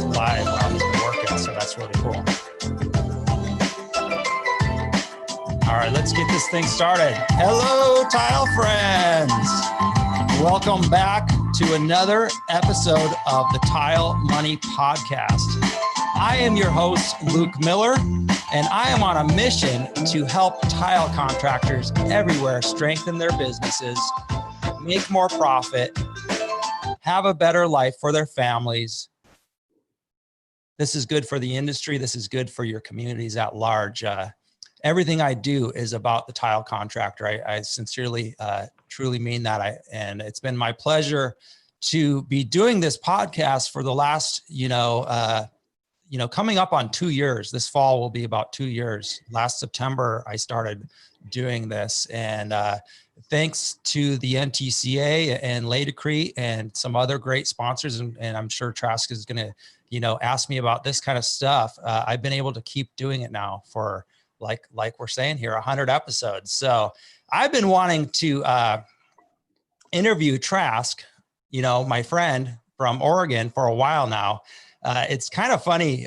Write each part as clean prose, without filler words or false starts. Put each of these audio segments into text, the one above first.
live while he's been working, so that's really cool. All right, let's get this thing started. Hello, tile friends. Welcome back to another episode of the Tile Money Podcast. I am your host, Luke Miller, and I am on a mission to help tile contractors everywhere strengthen their businesses, make more profit, have a better life for their families. This is good for the industry. This is good for your communities at large. Everything I do is about the tile contractor. I sincerely, truly mean that. And it's been my pleasure to be doing this podcast for the last, coming up on 2 years. This fall will be about 2 years. Last September, I started doing this, and thanks to the NTCA and Lay Decree and some other great sponsors, and I'm sure Trask is going to, ask me about this kind of stuff. I've been able to keep doing it now for like we're saying here, 100 episodes. So I've been wanting to interview Trask, my friend from Oregon, for a while now. It's kind of funny.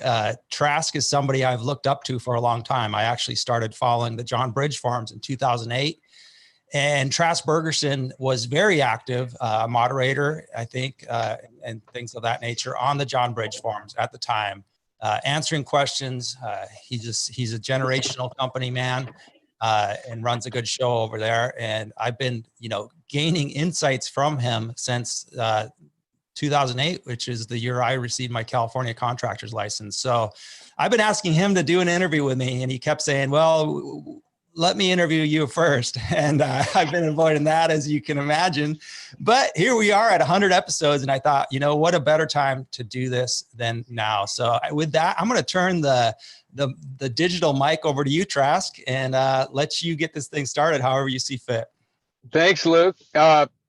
Trask is somebody I've looked up to for a long time. I actually started following the John Bridge forums in 2008. And Trask Bergerson was very active, moderator, I think, and things of that nature on the John Bridge forums at the time, answering questions. He's a generational company man and runs a good show over there. And I've been, gaining insights from him since 2008, which is the year I received my California contractor's license. So I've been asking him to do an interview with me, and he kept saying, well, let me interview you first. And I've been avoiding that, as you can imagine. But here we are at 100 episodes, and I thought, what a better time to do this than now. So with that, I'm going to turn the digital mic over to you, Trask, and let you get this thing started however you see fit. Thanks, Luke.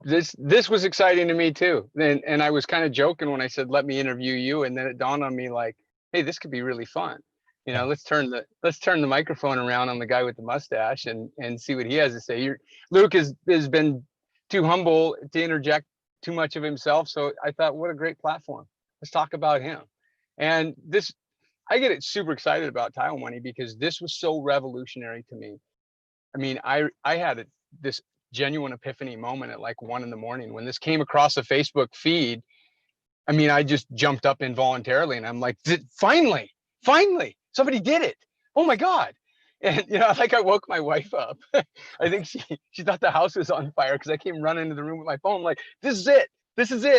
This was exciting to me too. And I was kind of joking when I said, let me interview you. And then it dawned on me like, hey, this could be really fun. Let's turn the microphone around on the guy with the mustache and see what he has to say. Luke has been too humble to interject too much of himself. So I thought, what a great platform. Let's talk about him. And I get super excited about Tile Money because this was so revolutionary to me. I mean, I had this genuine epiphany moment at like 1 a.m. when this came across the Facebook feed. I mean, I just jumped up involuntarily and I'm like, finally, somebody did it. Oh my God. And, I woke my wife up. I think she thought the house was on fire because I came running into the room with my phone, like, this is it.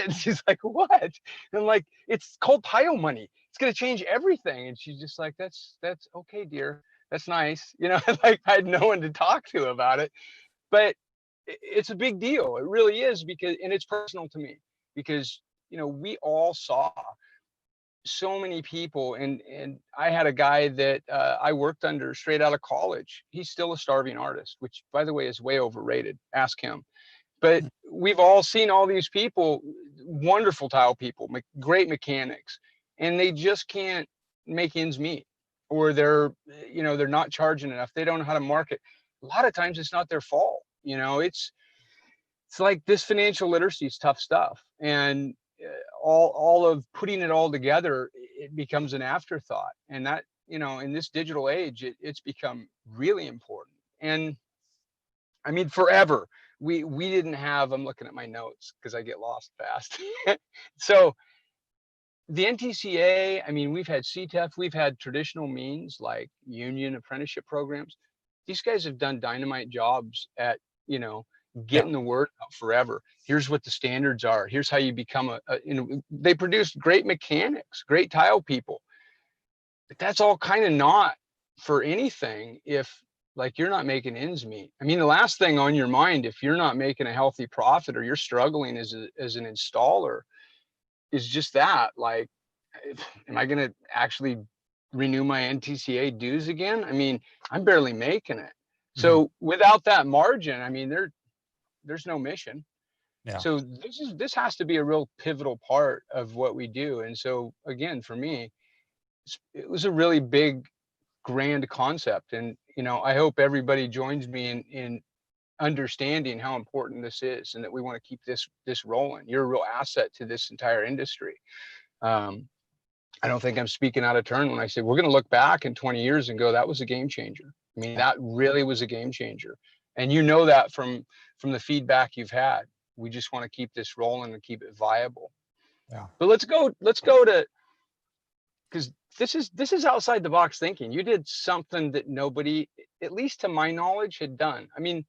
And she's like, what? And I'm like, it's called Tile Money. It's going to change everything. And she's just like, that's okay, dear. That's nice. Like I had no one to talk to about it, but it's a big deal. It really is, and it's personal to me because, we all saw so many people, and I had a guy that I worked under straight out of college. He's still a starving artist, which by the way is way overrated. Ask him. But we've all seen all these people, wonderful tile people, great mechanics, and they just can't make ends meet, or they're not charging enough. They don't know how to market. A lot of times it's not their fault. It's like this financial literacy is tough stuff, and all of putting it all together, it becomes an afterthought. And that, in this digital age, it's become really important. And I mean, forever we didn't have, I'm looking at my notes because I get lost fast. So the NTCA, I mean, we've had CTEF, we've had traditional means like union apprenticeship programs. These guys have done dynamite jobs at, getting the word out forever. Here's what the standards are. Here's how you become they produced great mechanics, great tile people. But that's all kind of not for anything if like you're not making ends meet. I mean, the last thing on your mind, if you're not making a healthy profit or you're struggling as an installer, is just that, like, am I going to actually renew my NTCA dues again? I mean, I'm barely making it. So without that margin, I mean, there's no mission. Yeah. So this has to be a real pivotal part of what we do. And so again, for me, it was a really big, grand concept. And, I hope everybody joins me in understanding how important this is, and that we want to keep this rolling. You're a real asset to this entire industry. I don't think I'm speaking out of turn when I say we're going to look back in 20 years and go, that was a game changer. I mean, that really was a game changer. And you know that from the feedback you've had. We just want to keep this rolling and keep it viable. Yeah. But let's go to, because this is outside the box thinking. You did something that nobody, at least to my knowledge, had done. I mean,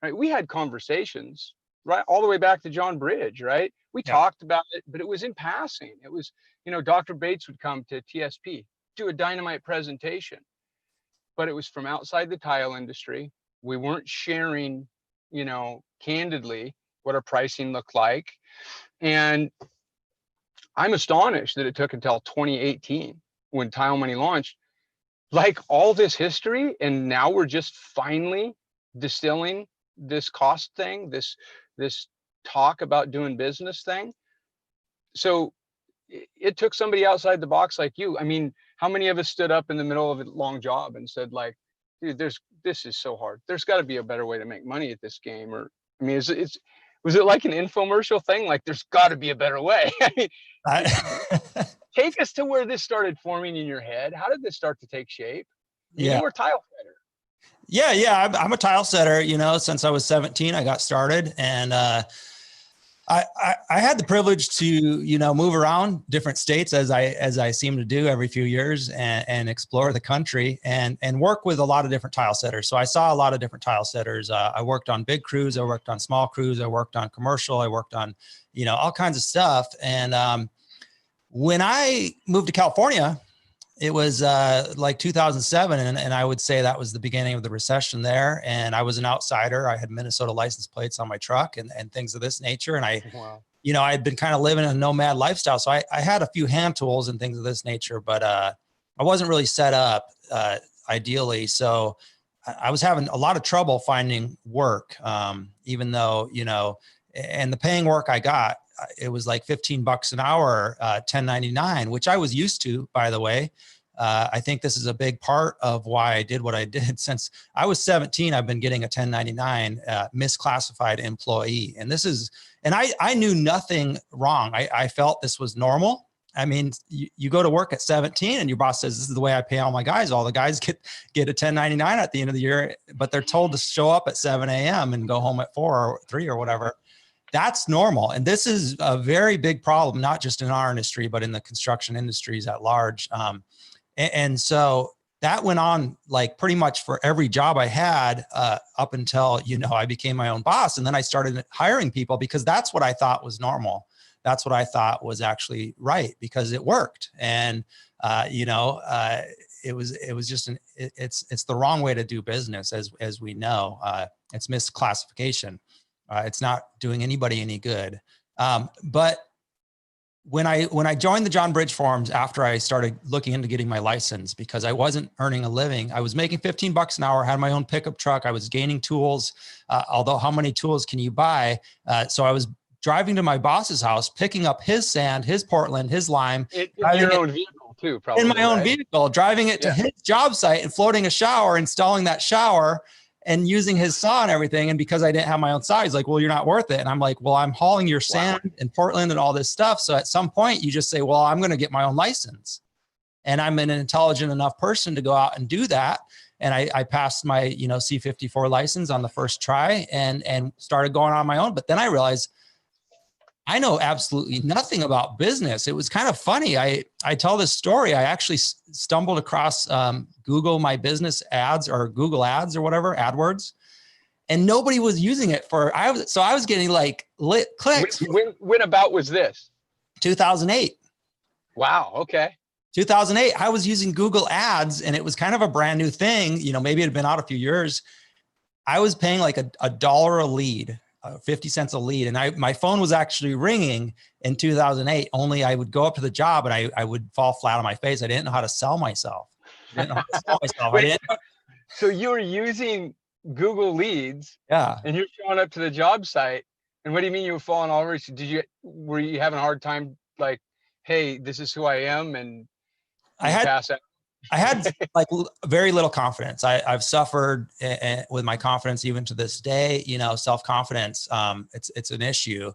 right, we had conversations, right, all the way back to John Bridge, right? We talked about it, but it was in passing. It was, Dr. Bates would come to TSP, do a dynamite presentation, but it was from outside the tile industry. We weren't sharing, candidly what our pricing looked like. And I'm astonished that it took until 2018 when Tile Money launched, like all this history. And now we're just finally distilling this cost thing, this talk about doing business thing. So it took somebody outside the box like you. I mean, how many of us stood up in the middle of a long job and said, like, dude, this is so hard. There's got to be a better way to make money at this game. Or, I mean, was it like an infomercial thing? Like, there's got to be a better way. I mean, take us to where this started forming in your head. How did this start to take shape? You were a tile setter. Yeah. I'm a tile setter, since I was 17, I got started, and, I had the privilege to, move around different states as I seem to do every few years, and explore the country and work with a lot of different tile setters. So I saw a lot of different tile setters. I worked on big crews. I worked on small crews. I worked on commercial. I worked on, all kinds of stuff. And when I moved to California, it was like 2007. And I would say that was the beginning of the recession there. And I was an outsider. I had Minnesota license plates on my truck and things of this nature. And I had been kind of living a nomad lifestyle. So I had a few hand tools and things of this nature, but I wasn't really set up ideally. So I was having a lot of trouble finding work, even though, and the paying work I got, it was like $15 an hour, 1099, which I was used to, by the way. I think this is a big part of why I did what I did. Since I was 17, I've been getting a 1099 misclassified employee. And I knew nothing wrong. I felt this was normal. I mean, you go to work at 17 and your boss says, this is the way I pay all my guys. All the guys get a 1099 at the end of the year, but they're told to show up at 7 a.m. and go home at 4 or 3 or whatever. That's normal. And this is a very big problem, not just in our industry, but in the construction industries at large. And so that went on like pretty much for every job I had up until, I became my own boss. And then I started hiring people because that's what I thought was normal. That's what I thought was actually right because it worked. And, it was just it's the wrong way to do business as we know. It's misclassification. It's not doing anybody any good. But when I joined the John Bridge forums after I started looking into getting my license, because I wasn't earning a living, I was making $15 an hour, had my own pickup truck. I was gaining tools. Although how many tools can you buy? So I was driving to my boss's house, picking up his sand, his Portland, his lime. In your own vehicle too, probably. In my own vehicle, driving it to his job site and floating a shower, installing that shower, and using his saw and everything. And because I didn't have my own saw, he's like, well, you're not worth it. And I'm like, well, I'm hauling your sand in Portland and all this stuff. So at some point you just say, well, I'm going to get my own license. And I'm an intelligent enough person to go out and do that. And I passed my, C54 license on the first try and started going on my own. But then I realized I know absolutely nothing about business. It was kind of funny. I tell this story. I actually stumbled across Google My Business ads or Google ads or whatever, AdWords, and nobody was using it I was getting like lit clicks. When about was this? 2008. Wow. Okay. 2008. I was using Google ads and it was kind of a brand new thing. Maybe it had been out a few years. I was paying like $1 a lead. 50 cents a lead. And my phone was actually ringing in 2008, only I would go up to the job and I would fall flat on my face. I didn't know how to sell myself. So you were using Google Leads, yeah, and you're showing up to the job site. And what do you mean you were falling all over? Were you having a hard time like, hey, this is who I am? And I had like very little confidence. I've suffered with my confidence even to this day, self-confidence. It's an issue.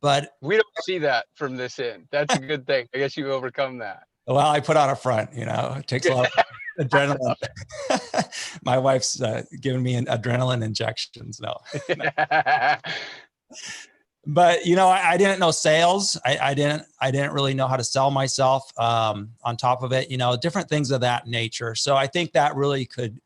but we don't see that from this end. That's a good thing. I guess you overcome that. well, I put on a front, it takes a lot of adrenaline. My wife's giving me adrenaline injections. No. But I didn't know sales. I didn't really know how to sell myself. On top of it, different things of that nature. So I think that really could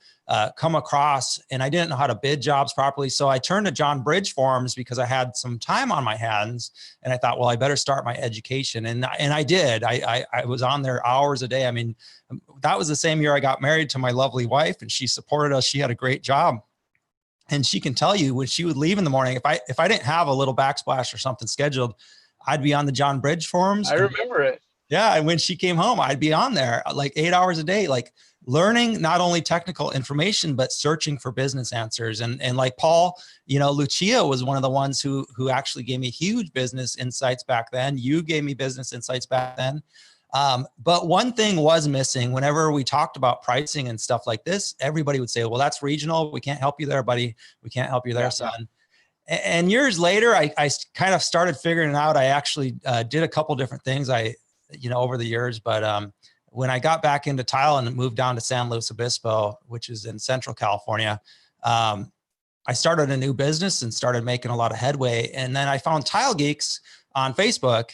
come across, and I didn't know how to bid jobs properly. So I turned to John Bridge forums because I had some time on my hands, and I thought, well, I better start my education. And I did. I was on there hours a day. I mean, that was the same year I got married to my lovely wife, and she supported us. She had a great job. And she can tell you when she would leave in the morning, if I didn't have a little backsplash or something scheduled, I'd be on the John Bridge forums. I remember it. Yeah. And when she came home, I'd be on there like 8 hours a day, like learning not only technical information, but searching for business answers. And like Paul, Lucia was one of the ones who actually gave me huge business insights back then. You gave me business insights back then. But one thing was missing whenever we talked about pricing and stuff like this. Everybody would say, well, that's regional. We can't help you there, buddy. We can't help you there, son. And years later, I kind of started figuring it out. I actually did a couple different things over the years. But when I got back into tile and moved down to San Luis Obispo, which is in Central California, I started a new business and started making a lot of headway. And then I found Tile Geeks on Facebook.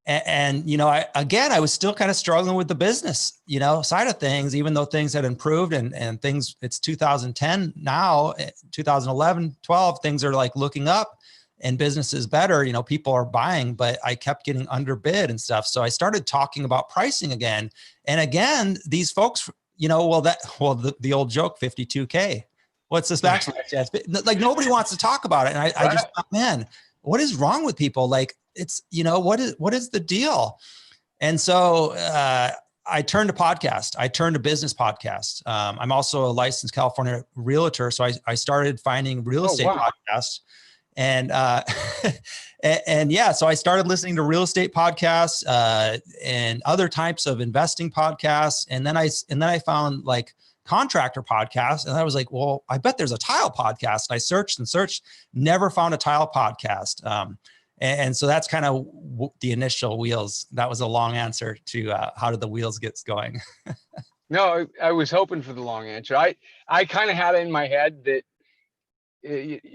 And I was still kind of struggling with the business, side of things, even though things had improved and things, it's 2010 now, 2011, 12, things are like looking up and business is better, people are buying, but I kept getting underbid and stuff. So I started talking about pricing again. And again, these folks, the old joke, 52K, what's this backslash? Like nobody wants to talk about it. And I just thought, man, what is wrong with people? Like, it's, what is the deal? And so I turned to podcast. I turned to business podcasts. I'm also a licensed California realtor. So I started finding real estate podcasts and so I started listening to real estate podcasts and other types of investing podcasts. And then I found like contractor podcasts. And I was like, well, I bet there's a tile podcast. And I searched and searched, never found a tile podcast. And so that's kind of the initial wheels. That was a long answer to how did the wheels get going? No, I was hoping for the long answer. I kind of had it in my head that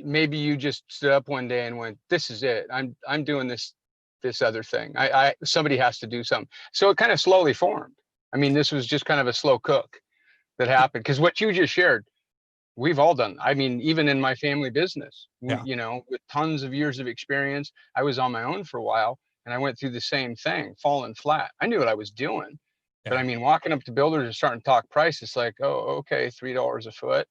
maybe you just stood up one day and went, this is it. I'm doing this other thing. Somebody has to do something. So it kind of slowly formed. I mean, this was just kind of a slow cook that happened. Because what you just shared, we've all done. I mean, even in my family business, with tons of years of experience, I was on my own for a while and I went through the same thing, falling flat. I knew what I was doing, but I mean, walking up to builders and starting to talk price, it's like, oh, okay, $3 a foot.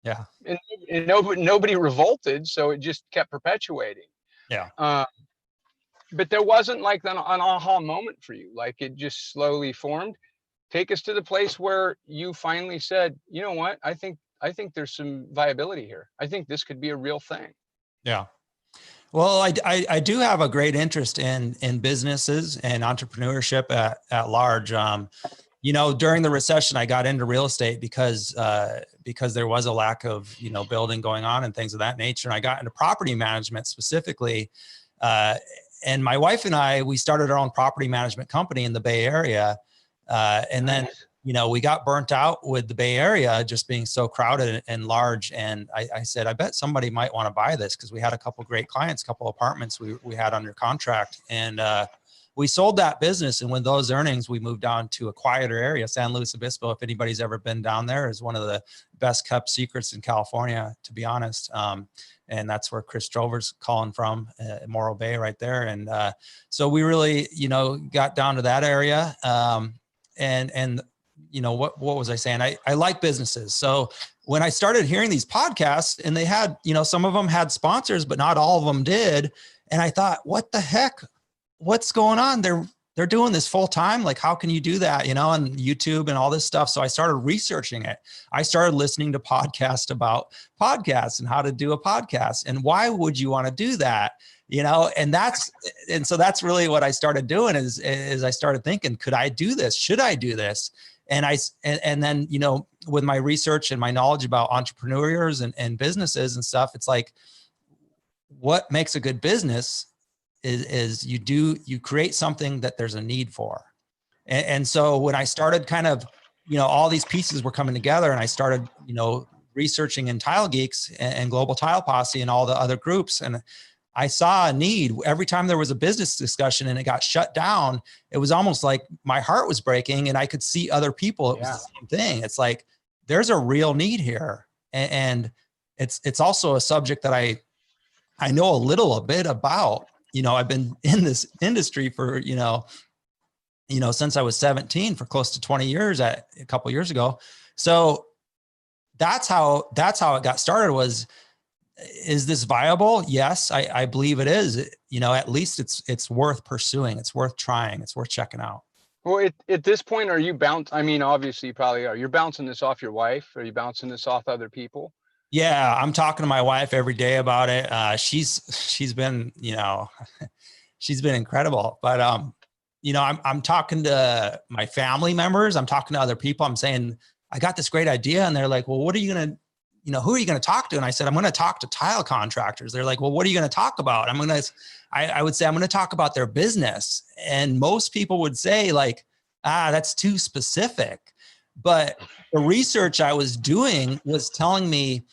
Yeah. And nobody revolted. So it just kept perpetuating. Yeah. But there wasn't like an aha moment for you. Like it just slowly formed. Take us to the place where you finally said, you know what, I think there's some viability here. I think this could be a real thing. Yeah. Well, I do have a great interest in businesses and entrepreneurship at large. During the recession, I got into real estate because there was a lack of, building going on and things of that nature. And I got into property management specifically. And my wife and I, we started our own property management company in the Bay Area. And then, we got burnt out with the Bay Area just being so crowded and large. And I said, I bet somebody might want to buy this because we had a couple of great clients, couple of apartments we had under contract. And we sold that business. And with those earnings, we moved on to a quieter area, San Luis Obispo. If anybody's ever been down there, is one of the best kept secrets in California, to be honest. And that's where Chris Drover's calling from, Morro Bay right there. And so we really, got down to that area. And what was I saying? I like businesses. So when I started hearing these podcasts and they had, some of them had sponsors, but not all of them did. And I thought, what the heck, what's going on? They're doing this full time. Like, how can you do that? On YouTube and all this stuff. So I started researching it. I started listening to podcasts about podcasts and how to do a podcast. And why would you want to do that? And so that's really what I started doing is I started thinking, could I do this? Should I do this? And then, with my research and my knowledge about entrepreneurs and businesses and stuff, it's like, what makes a good business? is you create something that there's a need for. And so when I started kind of, all these pieces were coming together, and I started, researching in Tile Geeks and Global Tile Posse and all the other groups. And I saw a need every time there was a business discussion and it got shut down. It was almost like my heart was breaking, and I could see other people. It was the same thing. It's like, there's a real need here. And it's also a subject that I know a bit about. I've been in this industry for, since I was 17, for close to 20 years a couple years ago. So that's how it got started. Is this viable? Yes, I believe it is. At least it's worth pursuing. It's worth trying. It's worth checking out. Well, at this point, are you I mean, obviously you probably are. You're bouncing this off your wife. Are you bouncing this off other people? Yeah, I'm talking to my wife every day about it. She's been, she's been incredible. But I'm talking to my family members. I'm talking to other people. I'm saying, I got this great idea, and they're like, well, what are you gonna, who are you going to talk to? And I said, I'm going to talk to tile contractors. They're like, well, what are you going to talk about? I would say, I'm going to talk about their business. And most people would say like, that's too specific. But the research I was doing was telling me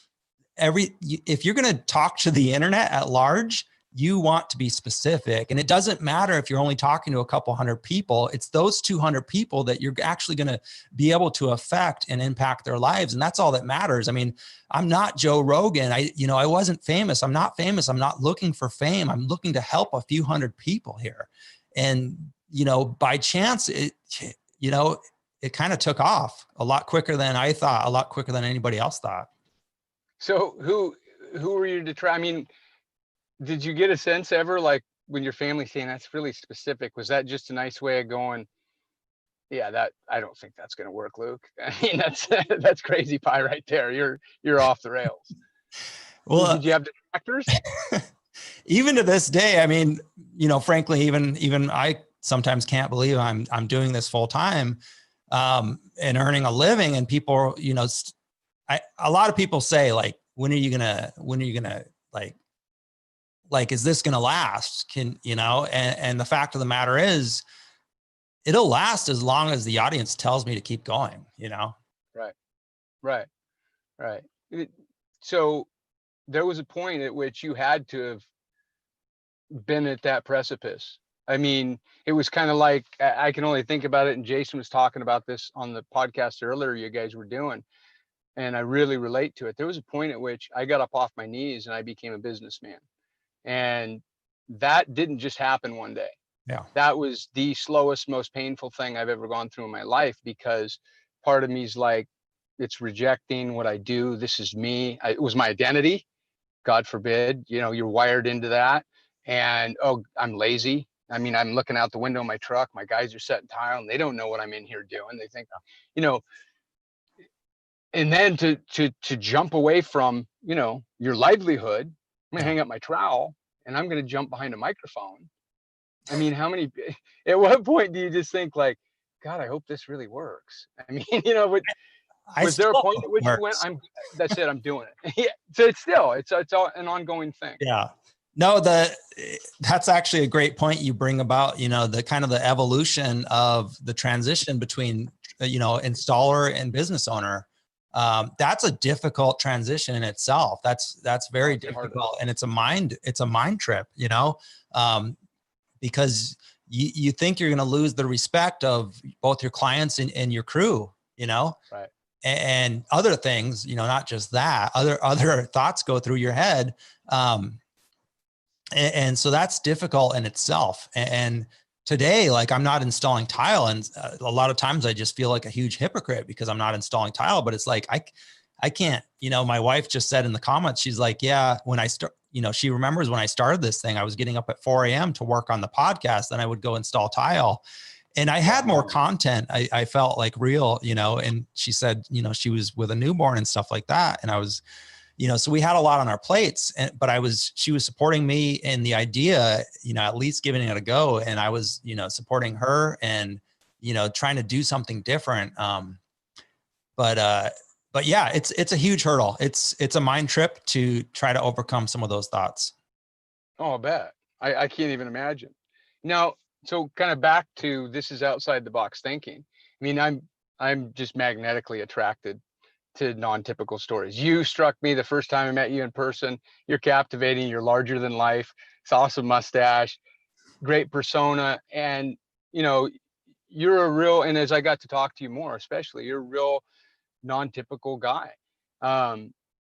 if you're going to talk to the internet at large, you want to be specific. And it doesn't matter if you're only talking to a couple hundred people. It's those 200 people that you're actually going to be able to affect and impact their lives. And that's all that matters. I mean, I'm not Joe Rogan. I wasn't famous. I'm not famous. I'm not looking for fame. I'm looking to help a few hundred people here. And, by chance, it kind of took off a lot quicker than I thought, a lot quicker than anybody else thought. So who were you to try? I mean, did you get a sense ever, like when your family's saying that's really specific, was that just a nice way of going, yeah, I don't think that's going to work, Luke? I mean, that's crazy pie right there. You're off the rails. Well, did you have detractors? Even to this day, I mean, frankly, even I sometimes can't believe I'm doing this full time, and earning a living. And people, a lot of people say like, when are you gonna like, is this going to last? And the fact of the matter is, it'll last as long as the audience tells me to keep going, Right. So there was a point at which you had to have been at that precipice. I mean, it was kind of like, I can only think about it. And Jason was talking about this on the podcast earlier you guys were doing, and I really relate to it. There was a point at which I got up off my knees and I became a businessman. And that didn't just happen one day. Yeah. That was the slowest, most painful thing I've ever gone through in my life, because part of me is like, it's rejecting what I do. This is me. It was my identity. God forbid, you're wired into that. And, I'm lazy. I mean, I'm looking out the window of my truck. My guys are setting tile and they don't know what I'm in here doing. They think, and then to jump away from, your livelihood. I'm going to hang up my trowel and I'm going to jump behind a microphone. I mean, at what point do you just think like, God, I hope this really works? I mean, was there a point at which you went, that's it, I'm doing it? Yeah. So it's all an ongoing thing. Yeah. No, that's actually a great point you bring about, the kind of the evolution of the transition between, installer and business owner. That's a difficult transition in itself. That's very difficult. And it's a mind trip, because you think you're going to lose the respect of both your clients and your crew, right. And other things, not just that, other thoughts go through your head. And so that's difficult in itself. And today, like, I'm not installing tile. And a lot of times I just feel like a huge hypocrite because I'm not installing tile, but it's like, I can't, my wife just said in the comments, she's like, yeah, when I start, she remembers when I started this thing, I was getting up at 4 a.m. to work on the podcast. Then I would go install tile. And I had more content. I felt like real, and she said, she was with a newborn and stuff like that. And I was, so we had a lot on our plates, but she was supporting me in the idea, at least giving it a go. And I was, supporting her and, trying to do something different. But yeah, it's a huge hurdle. It's a mind trip to try to overcome some of those thoughts. Oh, I bet. I can't even imagine. Now, so kind of back to, this is outside the box thinking. I mean, I'm just magnetically attracted to non-typical stories. You struck me the first time I met you in person. You're captivating. You're larger than life. It's awesome mustache, great persona, and you know, you're a real. And as I got to talk to you more, especially, you're a real non-typical guy.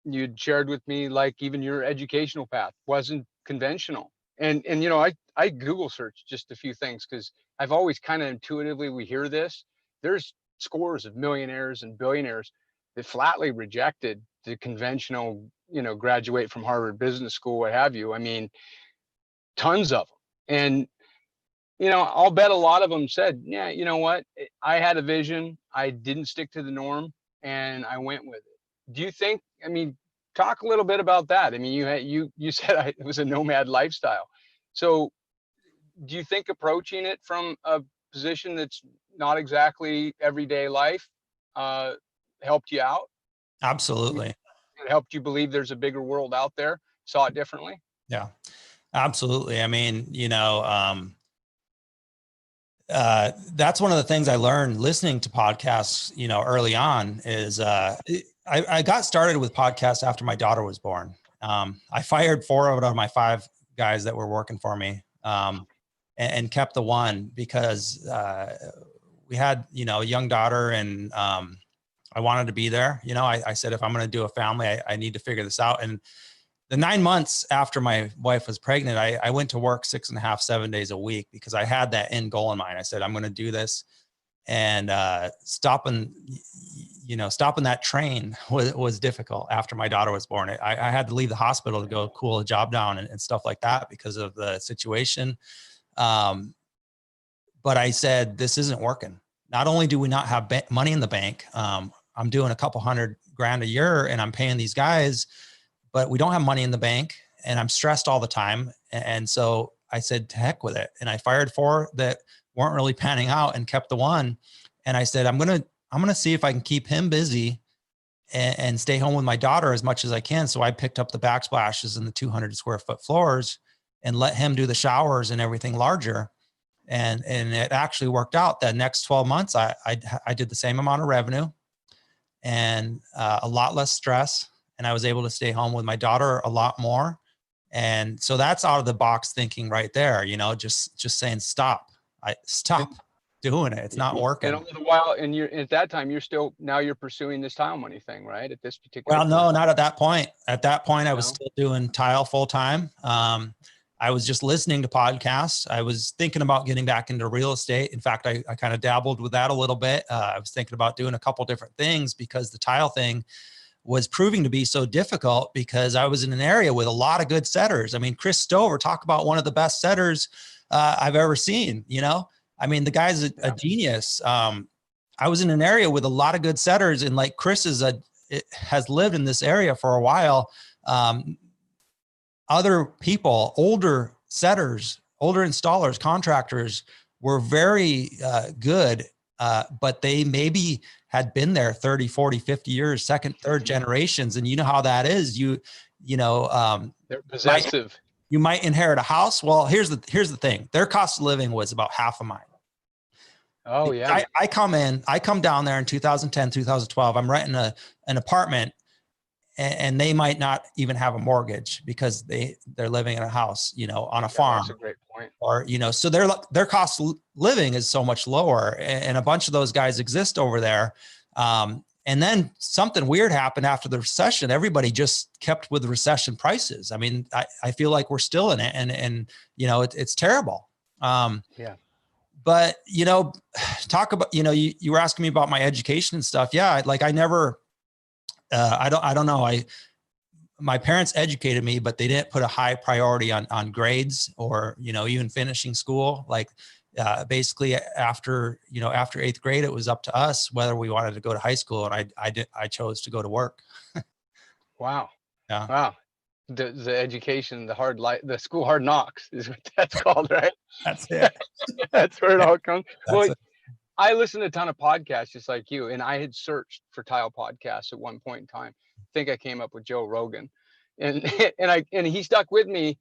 You'd shared with me like even your educational path wasn't conventional. And you know, I Google searched just a few things because I've always kind of intuitively, we hear this. There's scores of millionaires and billionaires that flatly rejected the conventional, you know, graduate from Harvard Business School, what have you. I mean, tons of them. And you know, I'll bet a lot of them said, yeah, you know what? I had a vision. I didn't stick to the norm and I went with it. Do you think, I mean, talk a little bit about that. I mean, you said it was a nomad lifestyle. So do you think approaching it from a position that's not exactly everyday life uh, helped you out? Absolutely. It helped you believe there's a bigger world out there, saw it differently? Yeah, absolutely. I mean, that's one of the things I learned listening to podcasts, early on is I got started with podcasts after my daughter was born. I fired 4 out of my 5 guys that were working for me, and kept the one because we had, a young daughter, and I wanted to be there. I said, if I'm going to do a family, I need to figure this out. And the 9 months after my wife was pregnant, I went to work 6.5, 7 days a week because I had that end goal in mind. I said, I'm going to do this. And stopping that train was difficult after my daughter was born. I had to leave the hospital to go cool a job down and stuff like that because of the situation. But I said, this isn't working. Not only do we not have money in the bank, I'm doing a couple $100,000 a year and I'm paying these guys, but we don't have money in the bank and I'm stressed all the time. And so I said, to heck with it. And I fired 4 that weren't really panning out and kept the one. And I said, I'm going to see if I can keep him busy and stay home with my daughter as much as I can. So I picked up the backsplashes and the 200 square foot floors and let him do the showers and everything larger. And it actually worked out. That next 12 months, I did the same amount of revenue and a lot less stress. And I was able to stay home with my daughter a lot more. And so that's out of the box thinking right there, just saying, stop doing it. It's not working. And all the while, and you're at that time, you're pursuing this tile money thing, right? At this particular point. No, not at that point. At that point, I was still doing tile full time. I was just listening to podcasts. I was thinking about getting back into real estate. In fact, I kind of dabbled with that a little bit. I was thinking about doing a couple different things because the tile thing was proving to be so difficult because I was in an area with a lot of good setters. I mean, Chris Stover, talk about one of the best setters I've ever seen, I mean, the guy's a genius. I was in an area with a lot of good setters, and like Chris has lived in this area for a while. Other people, older setters, older installers, contractors were very good, but they maybe had been there 30, 40, 50 years, second, third generations. And you know how that is. They're possessive. You might inherit a house. Well, here's the thing. Their cost of living was about half of mine. Oh yeah. I come down there in 2010, 2012. I'm renting an apartment and they might not even have a mortgage because they're living in a house, on a farm. That's a great point. Or, so their cost of living is so much lower, and a bunch of those guys exist over there. And then something weird happened after the recession. Everybody just kept with the recession prices. I mean, I feel like we're still in it, and it's terrible. Yeah. But, talk about, you were asking me about my education and stuff. Yeah. Like I never, I don't know. My parents educated me, but they didn't put a high priority on grades or, even finishing school. Like basically after 8th grade, it was up to us whether we wanted to go to high school. And I chose to go to work. Wow. Yeah. Wow. The education, the school hard knocks is what that's called, right? That's it. That's where it all comes. Well, I listened to a ton of podcasts just like you, and I had searched for tile podcasts at one point in time. I think I came up with Joe Rogan, and he stuck with me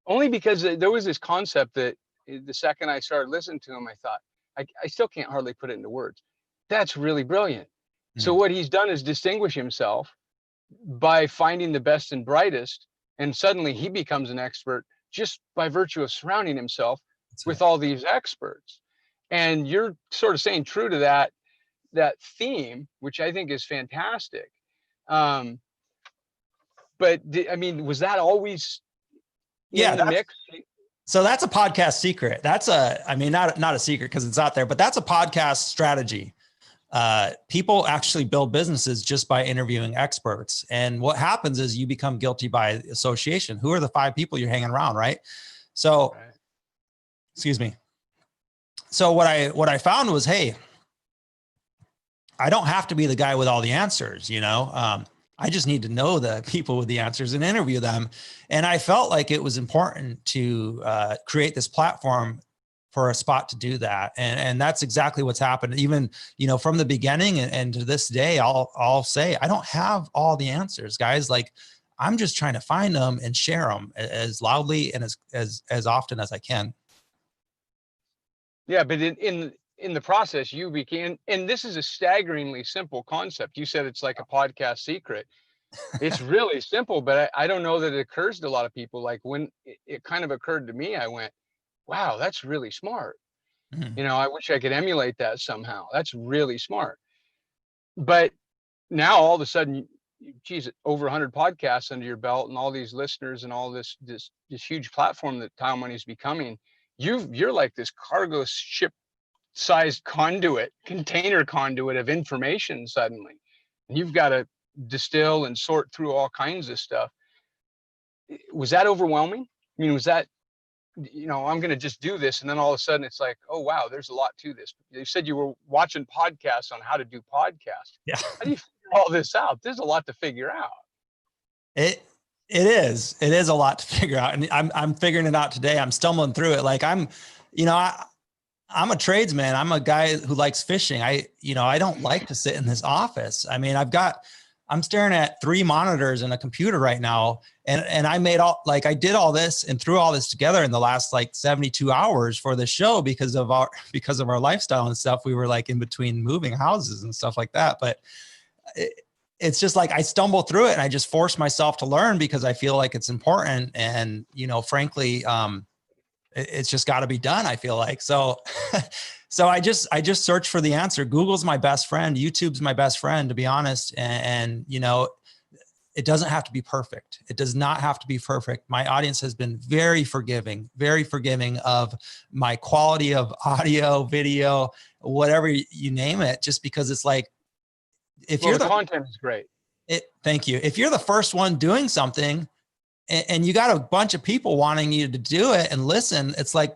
only because there was this concept that the second I started listening to him, I thought, I still can't hardly put it into words. That's really brilliant. So Mm. what he's done is distinguish himself by finding the best and brightest, and suddenly he becomes an expert just by virtue of surrounding himself That's with right. all these experts. And you're sort of staying true to that theme, which I think is fantastic. Um, but I mean, was that always Yeah, in the mix? so that's a podcast secret. That's I mean, not a secret because it's out there, but that's a podcast strategy. People actually build businesses just by interviewing experts. And what happens is you become guilty by association. Who are the 5 people you're hanging around, right? So, Right. excuse me. So what I found was, hey, I don't have to be the guy with all the answers, you know. I just need to know the people with the answers and interview them. And I felt like it was important to create this platform for a spot to do that. And that's exactly what's happened. Even, you know, from the beginning and to this day, I'll say, I don't have all the answers, guys. Like, I'm just trying to find them and share them as loudly and as often as I can. Yeah, but in the process, you became, and this is a staggeringly simple concept. You said it's like a podcast secret. It's really simple, but I don't know that it occurs to a lot of people. Like when it kind of occurred to me, I went, wow, that's really smart. Mm. You know, I wish I could emulate that somehow. That's really smart. But now all of a sudden, geez, over 100 podcasts under your belt and all these listeners and all this huge platform that Tile Money is becoming, you're like this cargo ship sized container conduit of information suddenly. And you've got to distill and sort through all kinds of stuff. Was that overwhelming? I mean, was that, you know, I'm going to just do this. And then all of a sudden it's like, oh, wow, there's a lot to this. You said you were watching podcasts on how to do podcasts. Yeah. How do you figure all this out? There's a lot to figure out. It is a lot to figure out. And I'm figuring it out today. I'm stumbling through it. Like you know, I'm a tradesman. I'm a guy who likes fishing. I don't like to sit in this office. I mean, I'm staring at 3 monitors and a computer right now. And I did all this and threw all this together in the last like 72 hours for the show because of our lifestyle and stuff. We were like in between moving houses and stuff like that. But it's just like I stumble through it and I just force myself to learn because I feel like it's important. And, you know, frankly, it's just got to be done. I feel like, so I just search for the answer. Google's my best friend. YouTube's my best friend, to be honest. And you know, it doesn't have to be perfect. It does not have to be perfect. My audience has been very forgiving of my quality of audio, video, whatever you name it, just because it's like, The content is great. Thank you. If you're the first one doing something, and you got a bunch of people wanting you to do it and listen, it's like,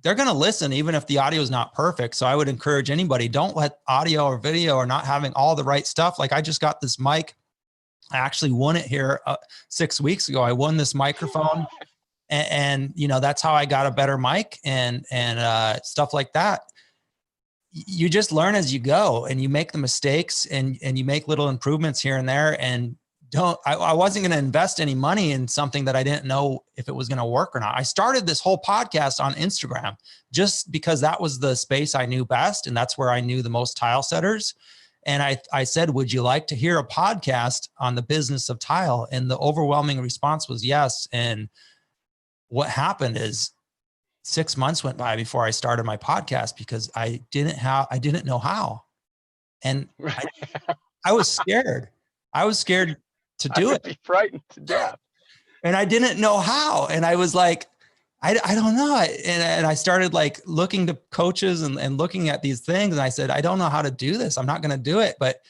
they're going to listen even if the audio is not perfect. So I would encourage anybody, don't let audio or video or not having all the right stuff. Like I just got this mic. I actually won it here 6 weeks ago. I won this microphone and you know, that's how I got a better mic and stuff like that. You just learn as you go and you make the mistakes and you make little improvements here and there. And I wasn't going to invest any money in something that I didn't know if it was going to work or not. I started this whole podcast on Instagram just because that was the space I knew best. And that's where I knew the most tile setters. And I said, would you like to hear a podcast on the business of tile? And the overwhelming response was yes. And what happened is 6 months went by before I started my podcast because I didn't know how. And I was scared. I was scared to do it. Be frightened to death. And I didn't know how. And I was like, I don't know. And I started like looking to coaches and looking at these things. And I said, I don't know how to do this. I'm not going to do it. But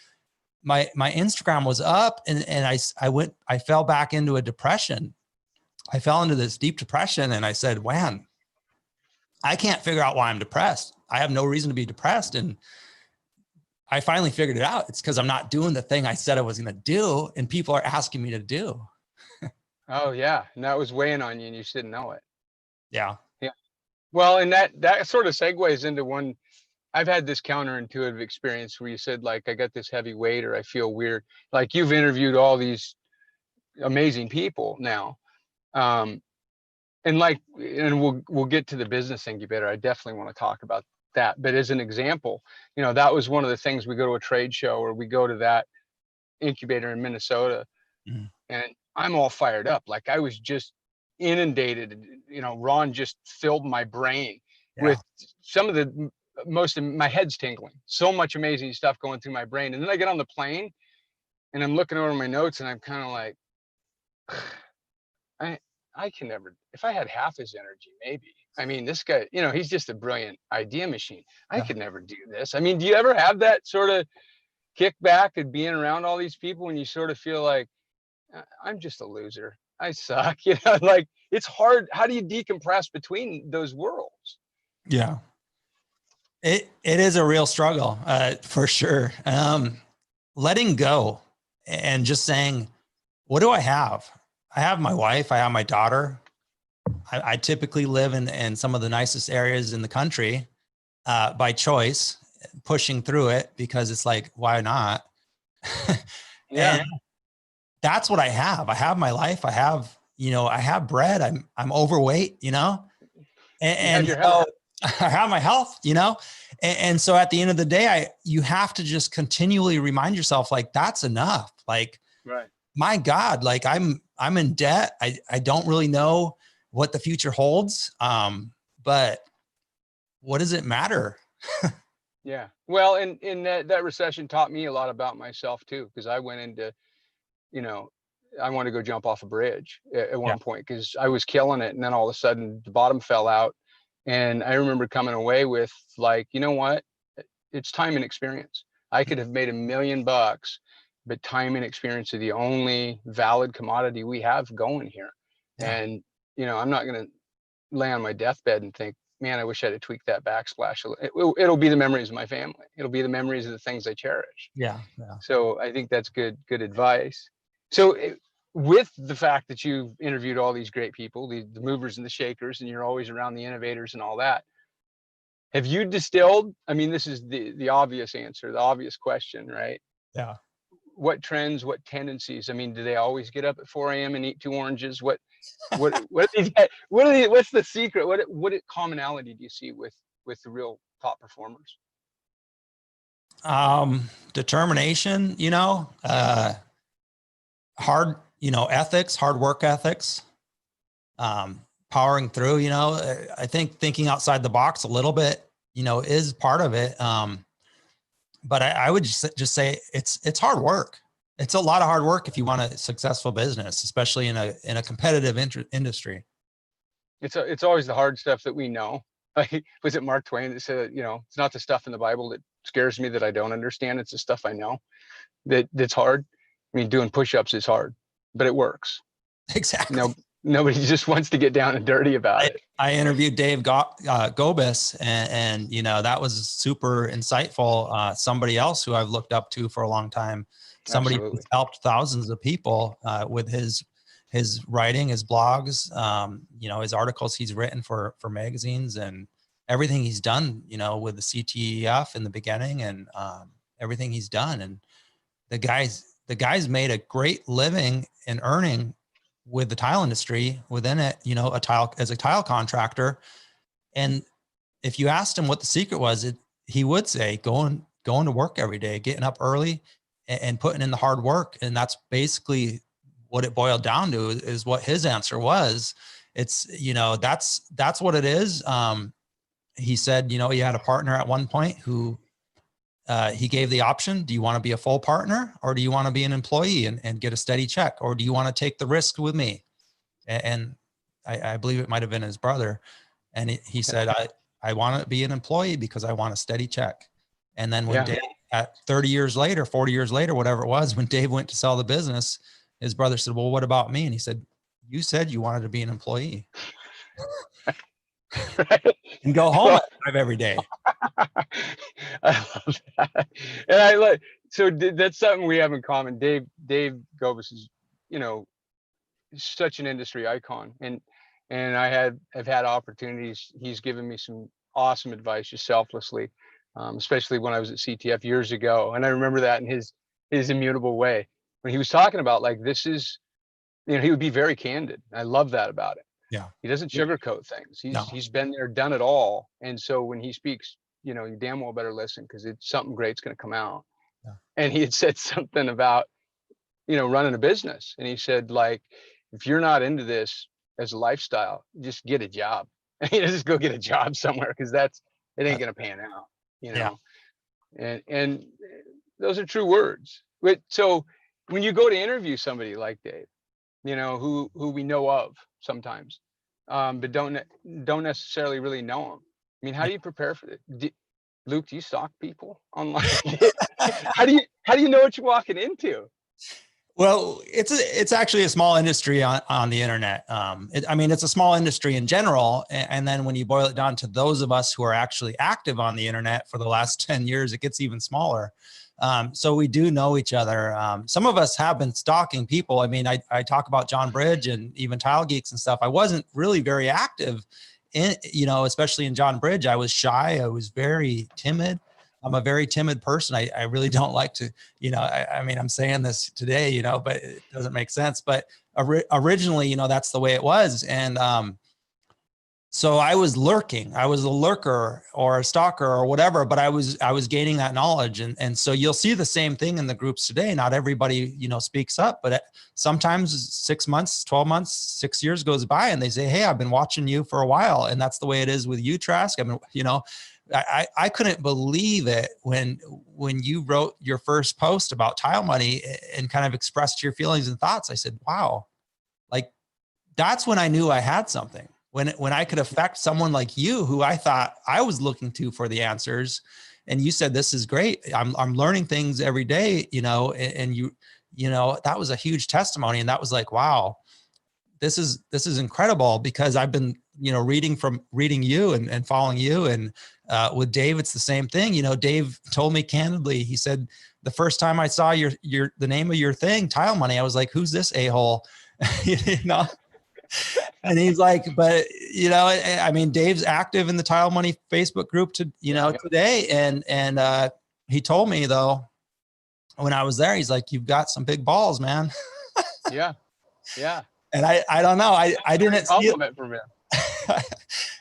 my Instagram was up and I fell back into a depression. I fell into this deep depression and I said, man, I can't figure out why I'm depressed. I have no reason to be depressed. And I finally figured it out. It's because I'm not doing the thing I said I was going to do, and people are asking me to do. Oh yeah, and that was weighing on you, and you just didn't know it. Yeah. Yeah. Well, and that sort of segues into one. I've had this counterintuitive experience where you said like, I got this heavy weight, or I feel weird. Like you've interviewed all these amazing people now, and and like, and we'll get to the business incubator. I definitely want to talk about that. But as an example, that was one of the things. We go to a trade show or we go to that incubator in Minnesota, Mhm. and I'm all fired up. Like I was just inundated. Ron just filled my brain Yeah. with some of the most. My head's tingling. So much amazing stuff going through my brain. And then I get on the plane and I'm looking over my notes and I'm kind of like, I can never, if I had half his energy, maybe. I mean, this guy, he's just a brilliant idea machine. I Yeah. could never do this. I mean, do you ever have that sort of kickback at being around all these people when you sort of feel like, I'm just a loser. I suck. Like it's hard. How do you decompress between those worlds? Yeah. It is a real struggle, for sure. Letting go and just saying, what do I have? I have my wife. I have my daughter. I typically live in some of the nicest areas in the country, by choice, pushing through it because it's like, why not? Yeah. And that's what I have. I have my life. I have bread. I'm overweight, You have and your health. so I have my health, and so at the end of the day, you have to just continually remind yourself, like, that's enough. Like, Right. my God, like I'm in debt. I don't really know what the future holds. But what does it matter? Yeah. Well, and that recession taught me a lot about myself too, because I went into, I wanted to go jump off a bridge at Yeah. one point because I was killing it. And then all of a sudden the bottom fell out. And I remember coming away with like, you know what? It's time and experience. I could have made $1 million, but time and experience are the only valid commodity we have going here. Yeah. And, I'm not going to lay on my deathbed and think, man, I wish I'd have tweaked that backsplash. It'll be the memories of my family. It'll be the memories of the things I cherish. Yeah. Yeah. So I think that's good advice. So with the fact that you've interviewed all these great people, the movers and the shakers, and you're always around the innovators and all that, have you distilled? I mean, this is the obvious answer, the obvious question, right? Yeah. What trends, what tendencies? I mean, do they always get up at 4 a.m. and eat 2 oranges? What are these guys, what's the secret? What commonality do you see with the real top performers? Determination, hard, ethics, hard work ethics, powering through, I think thinking outside the box a little bit, is part of it. But I would just say it's hard work. It's a lot of hard work if you want a successful business, especially in a competitive industry. It's always the hard stuff that we know. Like, was it Mark Twain that said, it's not the stuff in the Bible that scares me that I don't understand. It's the stuff I know that's hard. I mean, doing push-ups is hard, but it works. Exactly. No, nobody just wants to get down and dirty about it. I interviewed Dave Gobis, and that was super insightful. Somebody else who I've looked up to for a long time, somebody Absolutely. who's helped thousands of people with his writing, his blogs, his articles he's written for magazines, and everything he's done, with the CTEF in the beginning, and everything he's done. And the guy's made a great living and earning with the tile industry within it, as a tile contractor. And if you asked him what the secret was, he would say going to work every day, getting up early and putting in the hard work. And that's basically what it boiled down to, is what his answer was. It's, that's what it is. He said, he had a partner at one point who, he gave the option: do you want to be a full partner, or do you want to be an employee and get a steady check? Or do you want to take the risk with me? And I believe it might've been his brother. And he said, I want to be an employee because I want a steady check. And then when Dave, at 30 years later, 40 years later, whatever it was, when Dave went to sell the business, his brother said, well, what about me? And he said, you said you wanted to be an employee. Right. And go home at 5 every day. I love that. And I like, so that's something we have in common. Dave Gobis is, such an industry icon. And I've had opportunities. He's given me some awesome advice just selflessly, especially when I was at CTF years ago. And I remember that in his immutable way when he was talking about, like, this is, he would be very candid. I love that about it. Yeah. He doesn't sugarcoat things. No. He's been there, done it all. And so when he speaks, you know, you damn well better listen, because it's something great's going to come out. Yeah. And he had said something about, you know, running a business. And he said, like, if you're not into this as a lifestyle, just get a job. You know, just go get a job somewhere, because it ain't going to pan out, you know. Yeah. And those are true words. But so when you go to interview somebody like Dave, you know, who we know of sometimes, but don't necessarily really know him. I mean, how do you prepare for it? Luke, do you stalk people online? How do you know what you're walking into? Well, it's actually a small industry on the internet. I mean, it's a small industry in general. And then when you boil it down to those of us who are actually active on the internet for the last 10 years, it gets even smaller. So we do know each other. Some of us have been stalking people. I mean, I talk about John Bridge and even Tile Geeks and stuff. I wasn't really very active in, you know, especially in John Bridge. I was shy. I was very timid. I'm a very timid person. I really don't like to, you know, I mean, I'm saying this today, you know, but it doesn't make sense. But originally, you know, that's the way it was. And so I was lurking. I was a lurker or a stalker or whatever, but I was gaining that knowledge. And so you'll see the same thing in the groups today. Not everybody, you know, speaks up, but sometimes 6 months, 12 months, 6 years goes by and they say, hey, I've been watching you for a while. And that's the way it is with you, Trask. I mean, you know, I couldn't believe it when you wrote your first post about tile money and kind of expressed your feelings and thoughts. I said, wow, like that's when I knew I had something. When I could affect someone like you, who I thought I was looking to for the answers. And you said, this is great. I'm learning things every day, you know, and you know, that was a huge testimony. And that was like, wow, this is incredible, because I've been, you know, reading you and following you. And with Dave, it's the same thing. You know, Dave told me candidly, he said, the first time I saw the name of your thing, Tile Money, I was like, who's this a-hole? You know? And he's like, but you know, I mean, Dave's active in the Tile Money Facebook group today. And he told me though, when I was there, he's like, you've got some big balls, man. Yeah. Yeah. And I don't know. I didn't see it. From him.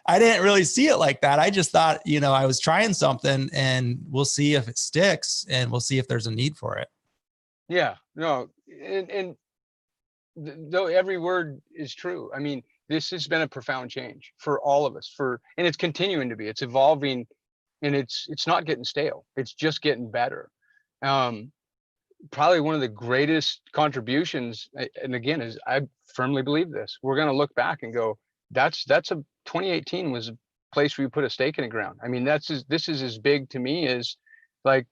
I didn't really see it like that. I just thought, you know, I was trying something and we'll see if it sticks and we'll see if there's a need for it. Yeah, no. And though every word is true. I mean, this has been a profound change for all of us, and it's continuing to be. It's evolving, and it's not getting stale. It's just getting better. Probably one of the greatest contributions, and again, is I firmly believe this. We're going to look back and go, that's 2018 was a place where you put a stake in the ground. I mean, this is as big to me as, like,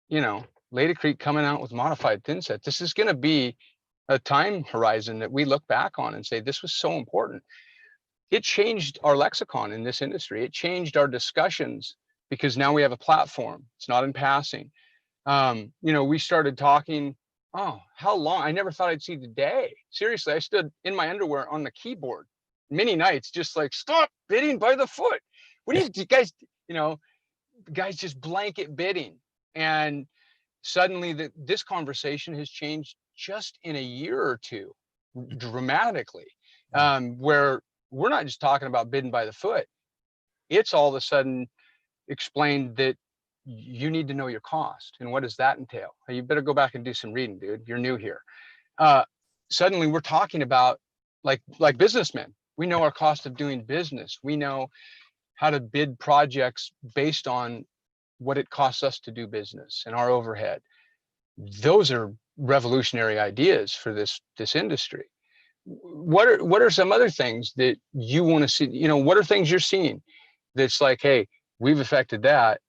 you know, Lady Creek coming out with modified thin set. This is going to be a time horizon that we look back on and say, this was so important. It changed our lexicon in this industry. It changed our discussions, because now we have a platform. It's not in passing. You know, we started talking, oh, how long? I never thought I'd see the day. Seriously, I stood in my underwear on the keyboard many nights, just like, stop bidding by the foot. What do you guys, you know, guys just blanket bidding. And suddenly this conversation has changed just in a year or two dramatically, where we're not just talking about bidding by the foot. It's all of a sudden explained that you need to know your cost. And what does that entail? You better go back and do some reading, dude. You're new here. Suddenly we're talking about like businessmen. We know our cost of doing business. We know how to bid projects based on what it costs us to do business and our overhead. Those are revolutionary ideas for this industry. What are some other things that you want to see? You know, what are things you're seeing that's like, hey, we've affected that,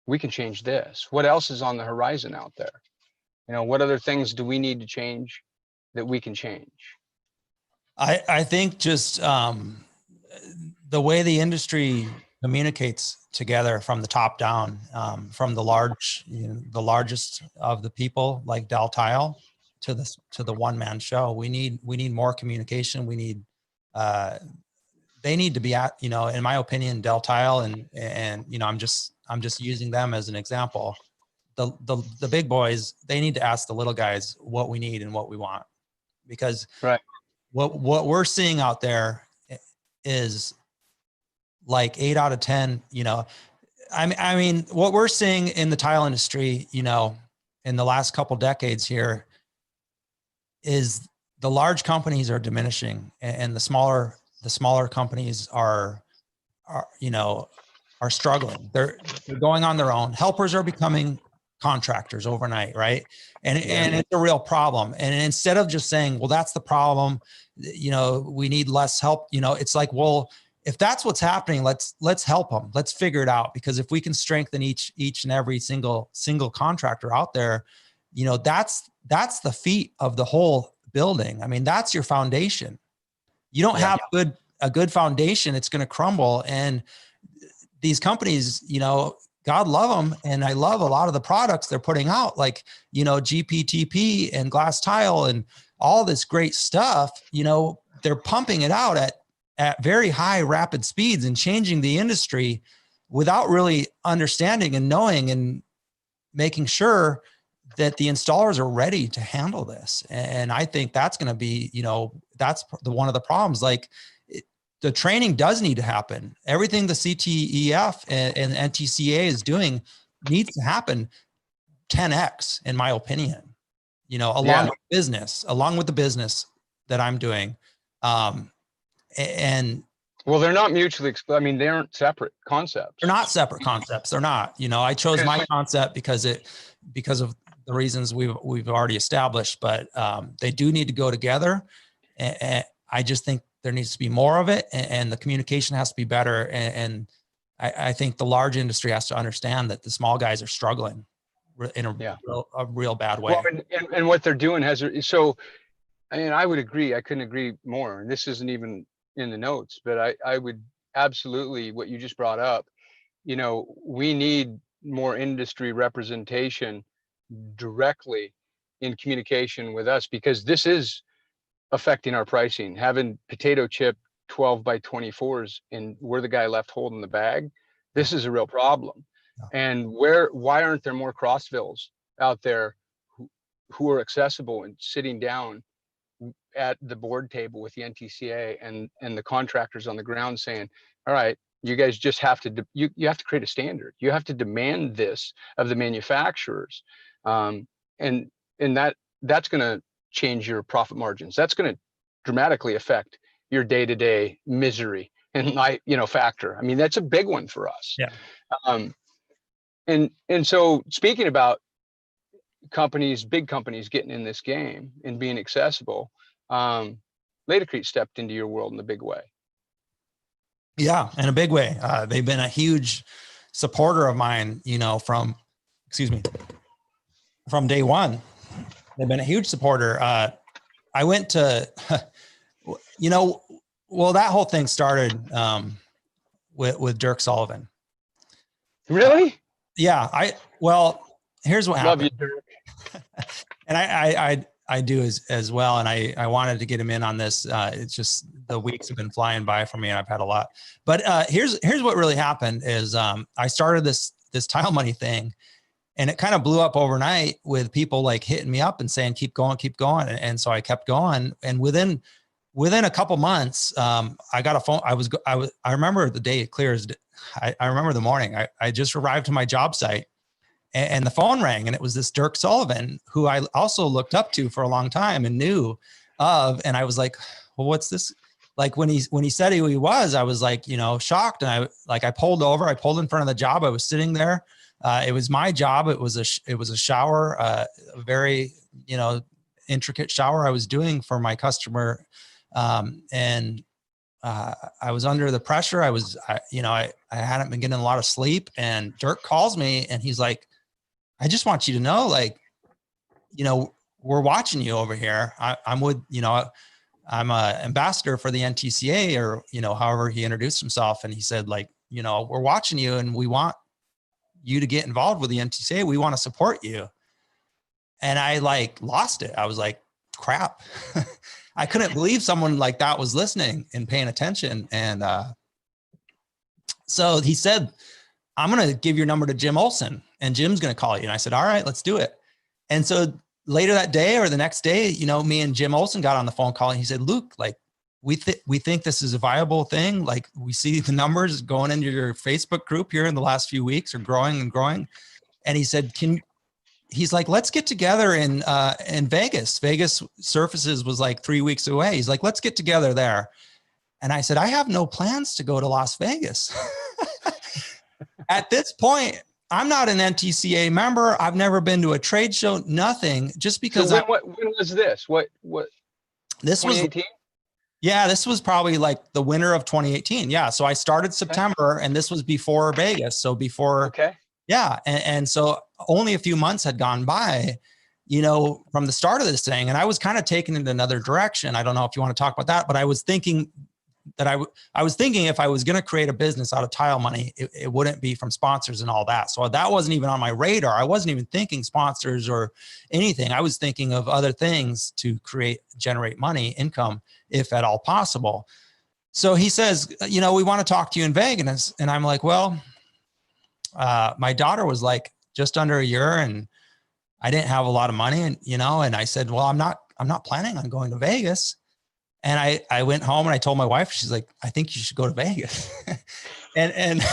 we can change this? What else is on the horizon out there? You know, what other things do we need to change that we can change? I think just the way the industry communicates together from the top down, from the largest of the people like Del Tile to the one-man show. We need more communication. We need they need to be at, you know, in my opinion, Del Tile and you know, I'm just using them as an example. The big boys, they need to ask the little guys what we need and what we want, because right. What we're seeing out there is like 8 out of 10, I mean, what we're seeing in the tile industry, in the last couple decades here is the large companies are diminishing and the smaller companies are struggling. They're going on their own. Helpers are becoming contractors overnight, right? And it's a real problem. And instead of just saying, well, that's the problem, we need less help, it's like, well, if that's what's happening, let's help them. Let's figure it out. Because if we can strengthen each and every single contractor out there, that's the feet of the whole building. I mean, that's your foundation. You don't have a good foundation, it's going to crumble. And these companies, God love them. And I love a lot of the products they're putting out, like, GPTP and glass tile and all this great stuff. They're pumping it out at very high, rapid speeds and changing the industry without really understanding and knowing and making sure that the installers are ready to handle this. And I think that's going to be, that's one of the problems. Like, the training does need to happen. Everything the CTEF and NTCA is doing needs to happen 10x, in my opinion, along with the business that I'm doing. And well, they're not mutually I mean, they aren't separate concepts. They're not separate concepts. They're not. I chose my concept because of the reasons we've already established. But they do need to go together. And I just think there needs to be more of it, and the communication has to be better. And I think the large industry has to understand that the small guys are struggling in a real bad way. Well, and what they're doing so. I mean, I would agree. I couldn't agree more. And this isn't even in the notes, but I would absolutely, what you just brought up, we need more industry representation directly in communication with us, because this is affecting our pricing. Having potato chip 12 by 24s and we're the guy left holding the bag, this is a real problem. And why aren't there more Crossvilles out there who are accessible and sitting down at the board table with the NTCA and the contractors on the ground saying, all right, you guys just have to, you have to create a standard. You have to demand this of the manufacturers. And that's going to change your profit margins. That's going to dramatically affect your day-to-day misery and factor. I mean, that's a big one for us. Yeah. And so speaking about big companies getting in this game and being accessible, Laticrete stepped into your world in a big way. Yeah, in a big way. They've been a huge supporter of mine, from day one. They've been a huge supporter. I went to, that whole thing started with Dirk Sullivan. Really? Yeah. Here's what happened. Love you, Dirk. And I do as well. And I wanted to get him in on this. It's just the weeks have been flying by for me and I've had a lot. But here's what really happened is I started this tile money thing, and it kind of blew up overnight with people like hitting me up and saying, keep going. And so I kept going. And within a couple months, I got a phone. I remember the day it clears. I remember the morning. I just arrived to my job site and the phone rang, and it was this Dirk Sullivan, who I also looked up to for a long time and knew of. And I was like, well, what's this? Like when he said who he was, I was like, shocked. And I pulled over, I pulled in front of the job. I was sitting there. It was my job. It was a shower, a very, intricate shower I was doing for my customer. And I was under the pressure. I hadn't been getting a lot of sleep, and Dirk calls me and he's like, I just want you to know, we're watching you over here. I'm with, I'm a ambassador for the NTCA, or, however he introduced himself. And he said, we're watching you and we want you to get involved with the NTCA. We want to support you. And I lost it. I was like, crap. I couldn't believe someone like that was listening and paying attention. And so he said, I'm going to give your number to Jim Olson and Jim's going to call you. And I said, all right, let's do it. And so later that day or the next day, me and Jim Olson got on the phone call and he said, Luke, we think this is a viable thing. Like, we see the numbers going into your Facebook group here in the last few weeks are growing and growing. And he said, he's like, let's get together in Vegas. Vegas Surfaces was like 3 weeks away. He's like, let's get together there. And I said, I have no plans to go to Las Vegas. At this point, I'm not an NTCA member. I've never been to a trade show, nothing, just because. So when was this? What this 2018? Yeah, this was probably like the winter of 2018. Yeah. So I started September, and this was before Vegas. So before, okay. Yeah. And so only a few months had gone by, from the start of this thing. And I was kind of taken in another direction. I don't know if you want to talk about that, but I was thinking that I was thinking if I was going to create a business out of tile money, it wouldn't be from sponsors and all that. So that wasn't even on my radar. I wasn't even thinking sponsors or anything. I was thinking of other things to generate money, income, if at all possible. So he says, we want to talk to you in Vegas. And I'm like, well, my daughter was like just under a year, and I didn't have a lot of money, and, and I said, well, I'm not planning on going to Vegas. And I went home and I told my wife, she's like, I think you should go to Vegas. and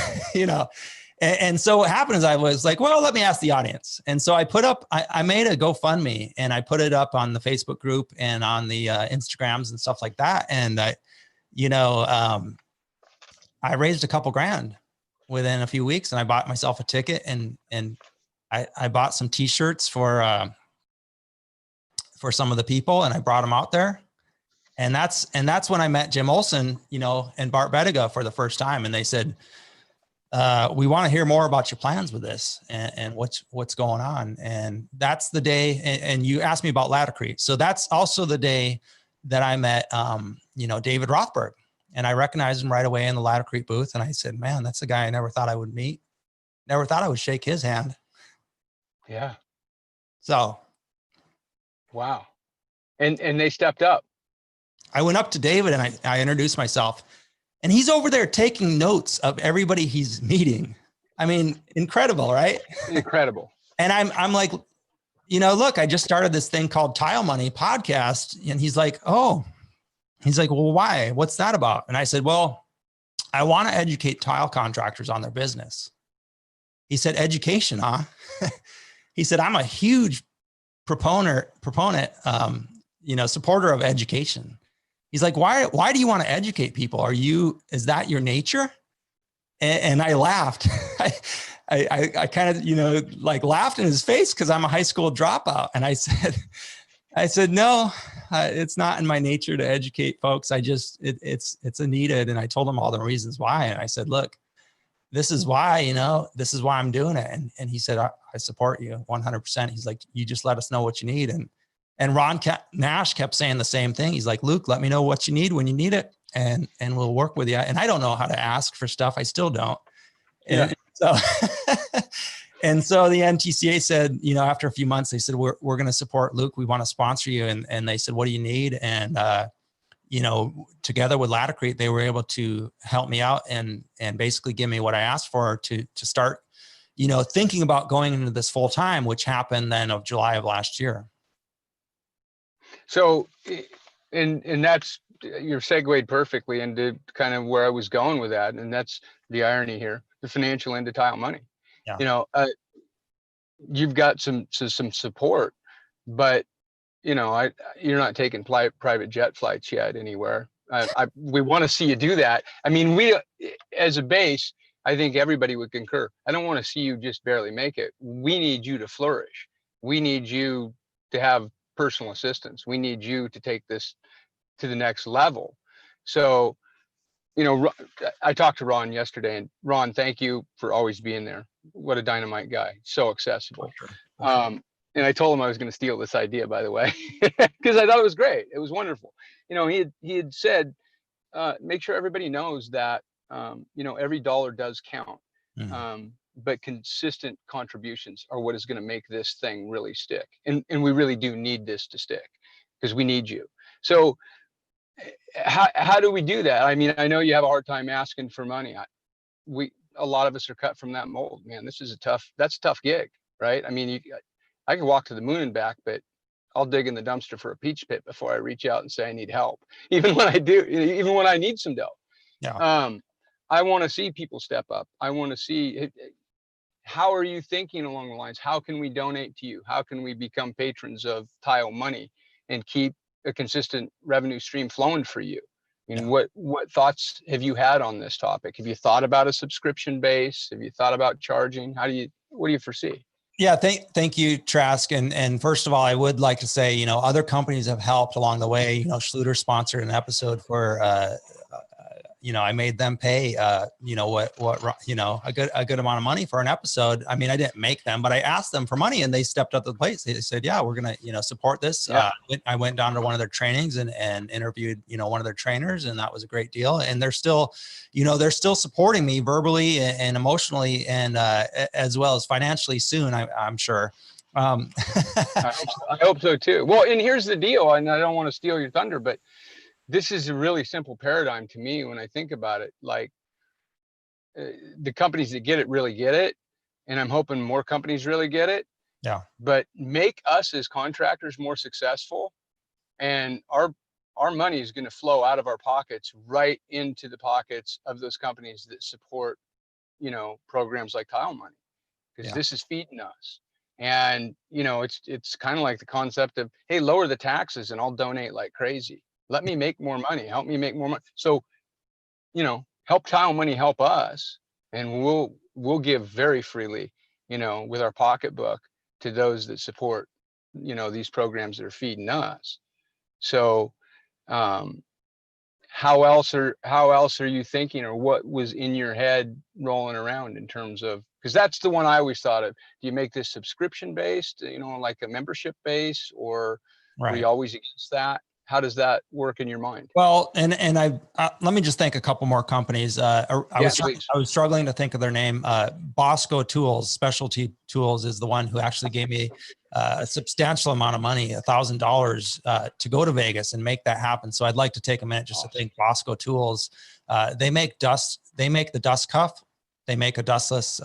so what happened is I was like, well, let me ask the audience. And so I made a GoFundMe, and I put it up on the Facebook group and on the Instagrams and stuff like that. And I raised a couple grand within a few weeks, and I bought myself a ticket, and I bought some t-shirts for some of the people, and I brought them out there. And that's when I met Jim Olson, and Bart Bettiga for the first time. And they said, we want to hear more about your plans with this and what's going on. And that's the day. And you asked me about Laticrete. So that's also the day that I met, David Rothberg. And I recognized him right away in the Laticrete booth. And I said, man, that's a guy I never thought I would meet. Never thought I would shake his hand. Yeah. So. Wow. And they stepped up. I went up to David and I introduced myself, and he's over there taking notes of everybody he's meeting. I mean, incredible, right? Incredible. And I'm like, look, I just started this thing called Tile Money podcast. And he's like, well, why? What's that about? And I said, well, I want to educate tile contractors on their business. He said, education, huh? He said, I'm a huge proponent, supporter of education. He's like, why do you want to educate people? Is that your nature? And I laughed. I kind of, laughed in his face, because I'm a high school dropout. And I said, no, it's not in my nature to educate folks. It's a needed. And I told him all the reasons why. And I said, look, this is why, this is why I'm doing it. And he said, I support you 100%. He's like, you just let us know what you need. And Ron Nash kept saying the same thing. He's like, Luke, let me know what you need when you need it, and we'll work with you. And I don't know how to ask for stuff. I still don't. Yeah. And so the NTCA said, after a few months, they said, we're going to support Luke. We want to sponsor you. And they said, what do you need? And, together with Laticrete, they were able to help me out and basically give me what I asked for to start, thinking about going into this full time, which happened then of July of last year. So, and that's, you're segued perfectly into kind of where I was going with that. And that's the irony here, the financial end of Tile Money. Yeah. You've got some support, but you're not taking private jet flights yet anywhere. We want to see you do that. I mean, we, as a base, I think everybody would concur. I don't want to see you just barely make it. We need you to flourish. We need you to have personal assistance. We need you to take this to the next level. So, I talked to Ron yesterday, and Ron, thank you for always being there. What a dynamite guy. So accessible. Sure. And I told him I was going to steal this idea, by the way, because I thought it was great. It was wonderful. He had said, make sure everybody knows that, every dollar does count. Mm-hmm. But consistent contributions are what is going to make this thing really stick. And we really do need this to stick, because we need you. So how do we do that? I mean, I know you have a hard time asking for money. A lot of us are cut from that mold, man. That's a tough gig, right? I mean, I can walk to the moon and back, but I'll dig in the dumpster for a peach pit before I reach out and say I need help. Even when I do, even when I need some dough. Yeah. I want to see people step up. I want to see how are you thinking along the lines? How can we donate to you? How can we become patrons of Tile Money and keep a consistent revenue stream flowing for you? I mean, Yeah. what thoughts have you had on this topic? Have you thought about a subscription base? Have you thought about charging? What do you foresee? Yeah, thank you, Trask. And first of all, I would like to say, other companies have helped along the way. Schluter sponsored an episode for, I made them pay, a good amount of money for an episode. I mean, I didn't make them, but I asked them for money, and they stepped up to the plate. They said, "Yeah, we're gonna, support this." Yeah. I went down to one of their trainings and interviewed, one of their trainers, and that was a great deal. And they're still supporting me verbally and emotionally, and as well as financially soon, I'm sure. I hope so too. Well, and here's the deal, and I don't want to steal your thunder, but this is a really simple paradigm to me when I think about it. Like the companies that get it really get it, and I'm hoping more companies really get it. Yeah. But make us as contractors more successful, and our money is going to flow out of our pockets right into the pockets of those companies that support, programs like Tile Money, because this is feeding us. And it's kind of like the concept of, hey, lower the taxes and I'll donate like crazy. Let me make more money. Help me make more money. So, help Tile Money help us, and we'll give very freely, with our pocketbook to those that support, these programs that are feeding us. So, how else are you thinking, or what was in your head rolling around in terms of, because that's the one I always thought of. Do you make this subscription based, like a membership base, or were you always against that? How does that work in your mind? Well, and let me just thank a couple more companies. I was struggling to think of their name. Bosco Tools, Specialty Tools, is the one who actually gave me a substantial amount of money, $1,000, to go to Vegas and make that happen. So I'd like to take a minute just to thank Bosco Tools. They make the dust cuff. They make a dustless,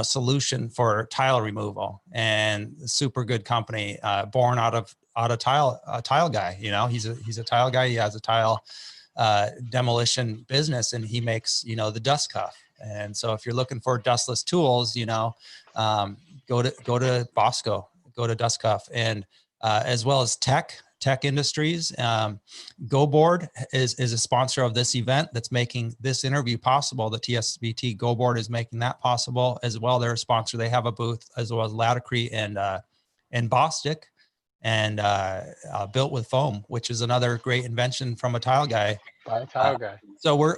solution for tile removal, and super good company, born out of a tile guy. He's a tile guy. He has a tile demolition business, and he makes, the dust cuff. And so if you're looking for dustless tools, go to Bosco, go to Dust Cuff, and as well as Tech Industries. GoBoard is a sponsor of this event that's making this interview possible. The TSBT GoBoard is making that possible as well. They're a sponsor. They have a booth, as well as Latacrete and Bostik, and Built with Foam, which is another great invention from a tile guy. By a tile guy. So we're,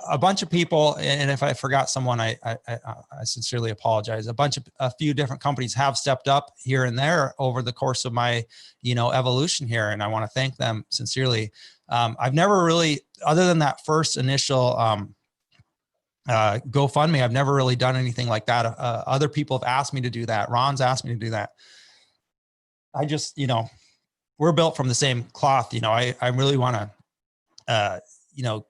a bunch of people, and if I forgot someone, I sincerely apologize. A few different companies have stepped up here and there over the course of my, evolution here, and I want to thank them sincerely. I've never really, other than that first initial GoFundMe, I've never really done anything like that. Other people have asked me to do that. Ron's asked me to do that. I just, we're built from the same cloth. I really want to,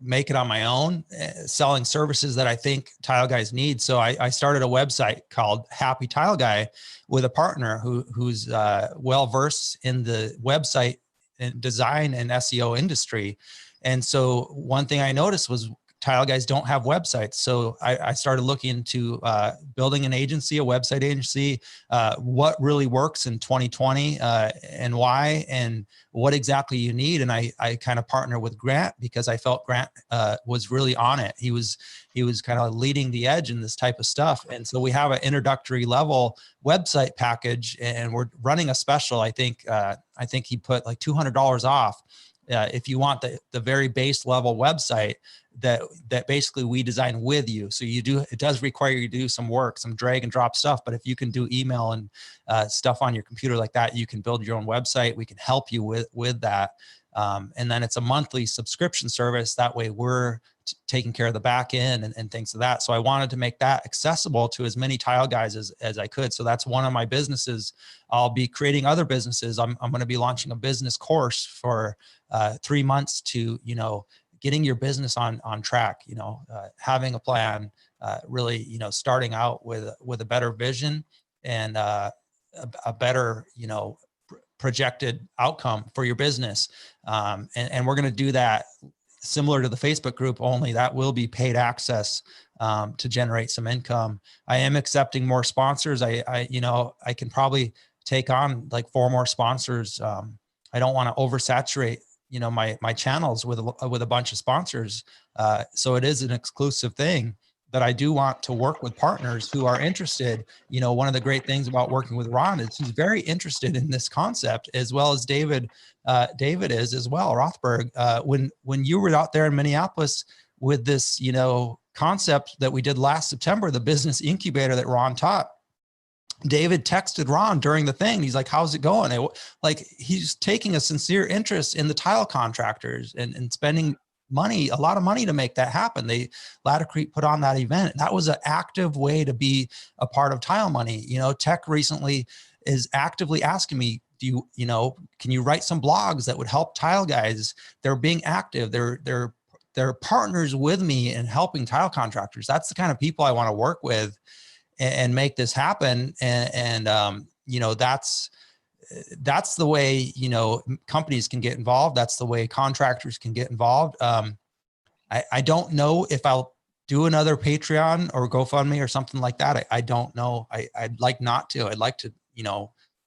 make it on my own, selling services that I think tile guys need. So I started a website called Happy Tile Guy with a partner who's well-versed in the website and design and SEO industry. And so one thing I noticed was tile guys don't have websites. So I started looking into building an agency, a website agency, what really works in 2020 and why, and what exactly you need. And I kind of partnered with Grant because I felt Grant was really on it. He was kind of leading the edge in this type of stuff. And so we have an introductory level website package, and we're running a special. I think he put like $200 off if you want the very base level website that basically we design with you. So it does require you to do some work, some drag and drop stuff. But if you can do email and stuff on your computer like that, you can build your own website. We can help you with that. And then it's a monthly subscription service. That way we're taking care of the back end and things of that. So I wanted to make that accessible to as many tile guys as I could. So that's one of my businesses. I'll be creating other businesses. I'm going to be launching a business course for 3 months to, getting your business on track, having a plan, really, starting out with a better vision and a better, projected outcome for your business. And we're going to do that similar to the Facebook group, only that will be paid access to generate some income. I am accepting more sponsors. I can probably take on like 4 more sponsors. I don't want to oversaturate, my channels with a bunch of sponsors. So it is an exclusive thing that I do want to work with partners who are interested. One of the great things about working with Ron is he's very interested in this concept, as well as David is as well, Rothberg. When you were out there in Minneapolis with this, concept that we did last September, the business incubator that Ron taught, David texted Ron during the thing. He's like, how's it going? He's taking a sincere interest in the tile contractors and spending money, a lot of money to make that happen. Laddercrete put on that event. That was an active way to be a part of Tile Money. Tech recently is actively asking me, can you write some blogs that would help tile guys? They're being active. They're partners with me in helping tile contractors. That's the kind of people I want to work with and make this happen. And that's the way, companies can get involved. That's the way contractors can get involved. I don't know if I'll do another Patreon or GoFundMe or something like that. I don't know. I'd like not to. I'd like to,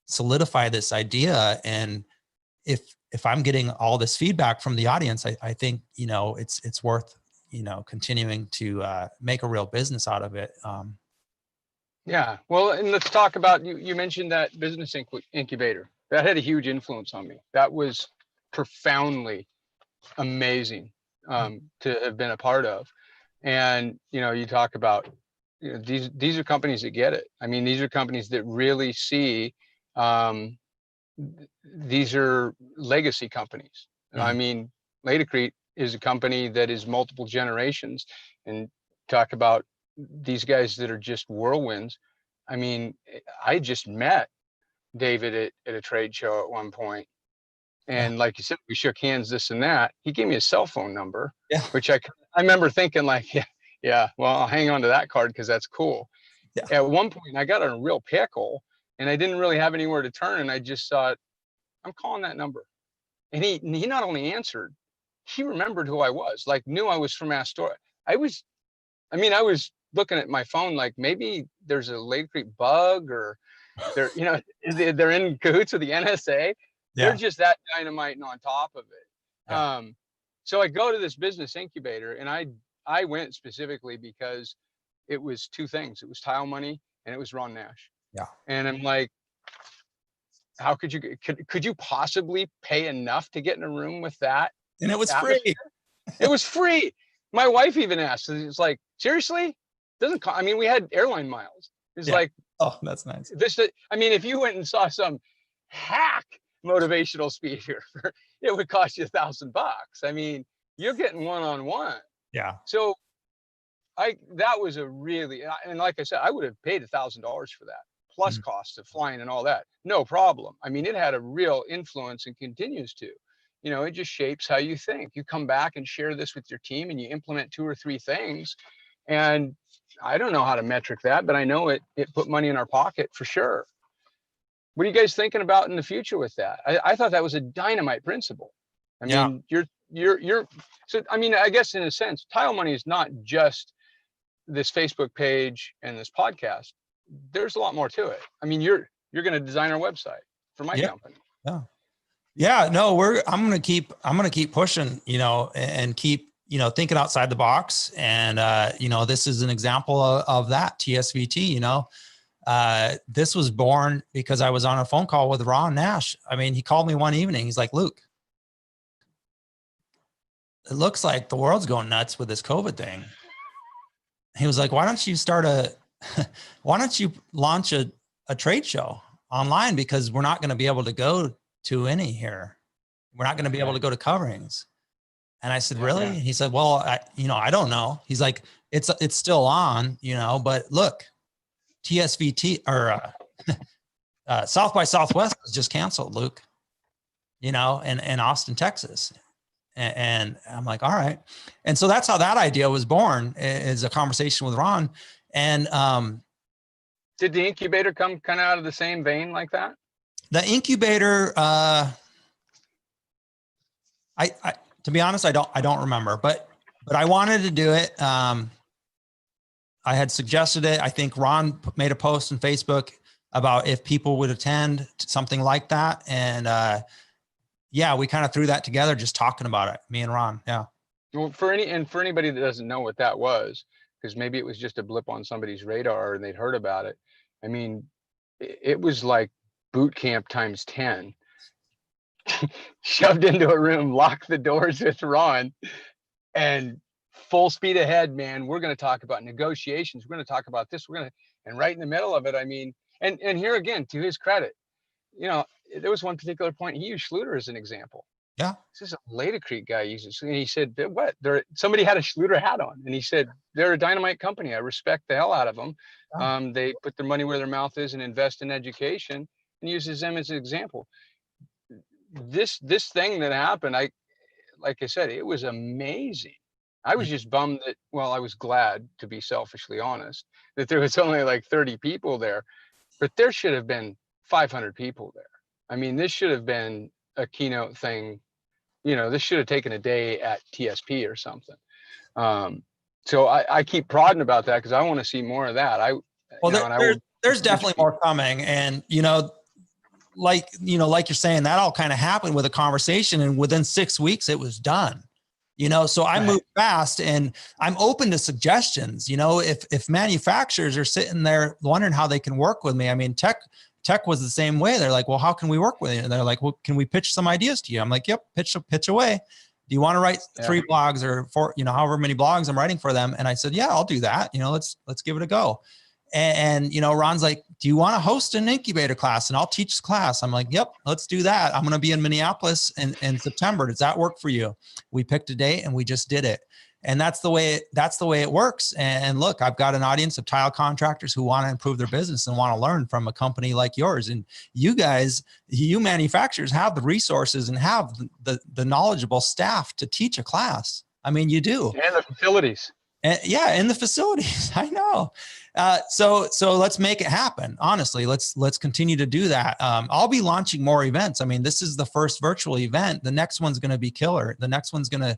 solidify this idea. And if I'm getting all this feedback from the audience, I think, it's worth, continuing to make a real business out of it. Yeah. Well, and let's talk about, you mentioned that business incubator. That had a huge influence on me. That was profoundly amazing to have been a part of. And, you talk about, these are companies that get it. I mean, these are companies that really see, these are legacy companies. Mm-hmm. I mean, Ladecrete is a company that is multiple generations, and talk about these guys that are just whirlwinds. I mean, I just met David at a trade show at one point, and like you said, we shook hands, this and that. He gave me his cell phone number, which I remember thinking like, yeah, well, I'll hang on to that card because that's cool. Yeah. At one point, I got in a real pickle, and I didn't really have anywhere to turn, and I just thought, I'm calling that number. And he not only answered, he remembered who I was, like knew I was from Astoria. I was looking at my phone like maybe there's a Ladecrete bug, or they're in cahoots with the NSA. Yeah. They're just that dynamite and on top of it. Yeah. So I go to this business incubator, and I went specifically because it was 2 things. It was Tile Money and it was Ron Nash. Yeah. And I'm like, how could you possibly pay enough to get in a room with that? And it was free. It was free. My wife even asked, it's like, seriously? Doesn't cost, we had airline miles. It's like, oh, that's nice. If you went and saw some hack motivational speaker, it would cost you $1,000. You're getting one-on-one. Yeah. So that was a really, and like I said, I would have paid $1,000 for that, plus costs of flying and all that. No problem. It had a real influence and continues to. It just shapes how you think. You come back and share this with your team, and you implement 2 or 3 things. And I don't know how to metric that, but I know it put money in our pocket for sure. What are you guys thinking about in the future with that? I thought that was a dynamite principle. You're so, I guess in a sense, Tile Money is not just this Facebook page and this podcast. There's a lot more to it. You're going to design our website for my company. Yeah. Yeah, no, I'm going to keep pushing, and keep, thinking outside the box. And, this is an example of that TSVT, this was born because I was on a phone call with Ron Nash. He called me one evening. He's like, Luke, it looks like the world's going nuts with this COVID thing. He was like, why don't you launch a trade show online? Because we're not going to be able to go to any here. We're not going to be able to go to coverings. And I said, really? He said, well, I don't know. He's like, it's still on, but look, TSVT or South by Southwest was just canceled, Luke, in Austin, Texas. And I'm like, all right. And so that's how that idea was born, is a conversation with Ron. And did the incubator come kind of out of the same vein like that? The incubator, to be honest, I don't remember, but I wanted to do it. I had suggested it. I think Ron made a post on Facebook about if people would attend something like that. And yeah, we kind of threw that together, just talking about it, me and Ron. Yeah. Well, for anybody that doesn't know what that was, because maybe it was just a blip on somebody's radar and they'd heard about it. I mean, it was like boot camp times 10, shoved into a room, locked the doors with Ron, and full speed ahead, man. We're going to talk about negotiations. We're going to talk about this. And right in the middle of it, I mean, and here again, to his credit, you know, there was one particular point, he used Schluter as an example. Yeah. This is a Leda Creek guy uses, and he said, what? Somebody had a Schluter hat on, and he said, they're a dynamite company. I respect the hell out of them. Yeah. They put their money where their mouth is and invest in education, and uses them as an example. This thing that happened, like I said, it was amazing. I was just bummed that, well, I was glad, to be selfishly honest, that there was only like 30 people there, but there should have been 500 people there. I mean, this should have been a keynote thing. You know, this should have taken a day at TSP or something. So I keep prodding about that because I want to see more of that. There's definitely more coming. And, like you're saying, that all kind of happened with a conversation, and within 6 weeks it was done, so I moved fast, and I'm open to suggestions. If manufacturers are sitting there wondering how they can work with me, I mean, tech was the same way. They're like, well, how can we work with you? And they're like, well, can we pitch some ideas to you? I'm like, yep, pitch away. Do you want to write 3 blogs or 4, however many blogs I'm writing for them? And I said, yeah, I'll do that. Let's give it a go. And Ron's like, do you want to host an incubator class? And I'll teach the class. I'm like, yep, let's do that. I'm going to be in Minneapolis in September. Does that work for you? We picked a date and we just did it. And that's the way it works. And look, I've got an audience of tile contractors who want to improve their business and want to learn from a company like yours. And you guys, you manufacturers have the resources and have the knowledgeable staff to teach a class. I mean, you do. And the facilities. And yeah, in the facilities. I know. So let's make it happen. Honestly, let's continue to do that. I'll be launching more events. I mean, this is the first virtual event. The next one's going to be killer. The next one's going to,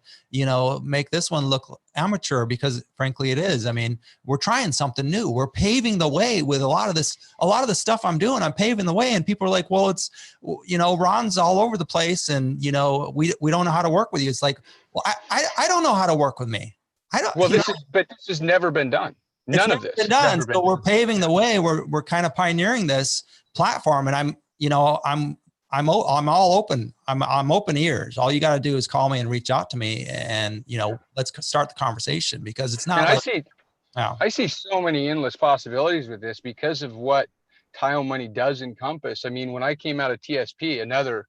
make this one look amateur, because frankly it is. I mean, we're trying something new. We're paving the way with a lot of the stuff I'm doing. I'm paving the way, and people are like, well, it's, Ron's all over the place, and we don't know how to work with you. It's like, well, I don't know how to work with me. I don't. Well, this has never been done. None of this been done. So we're paving the way. We're kind of pioneering this platform, and I'm all open. I'm open ears. All you got to do is call me and reach out to me, and let's start the conversation, because it's not. I see so many endless possibilities with this because of what Tile Money does encompass. I mean, when I came out of TSP, another